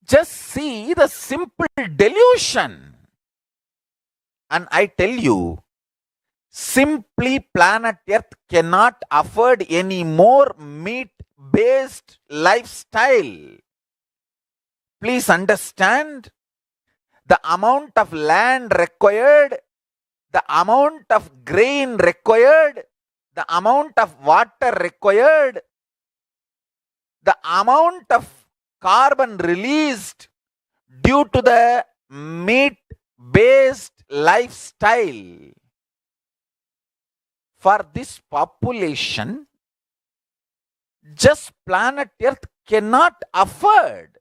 Speaker 3: Just see the simple delusion. And I tell you, simply planet Earth cannot afford any more meat-based lifestyle. Please understand the amount of land required, the amount of grain required, the amount of water required, the amount of carbon released due to the meat-based lifestyle. For this population, just planet Earth cannot afford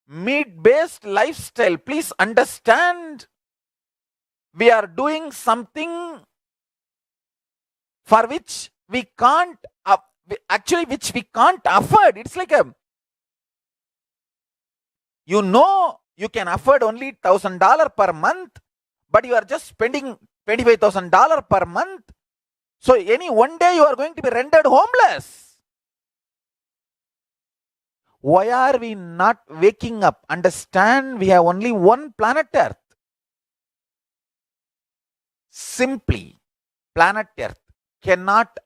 Speaker 3: meat-based lifestyle. Please understand, we are doing something for which we can't, which we can't afford. It's like you can afford only $1,000 per month, but you are just spending $25,000 per month. So any one day you are going to be rendered homeless. Why are we not waking up? Understand, we have only one planet Earth. Simply, planet Earth cannot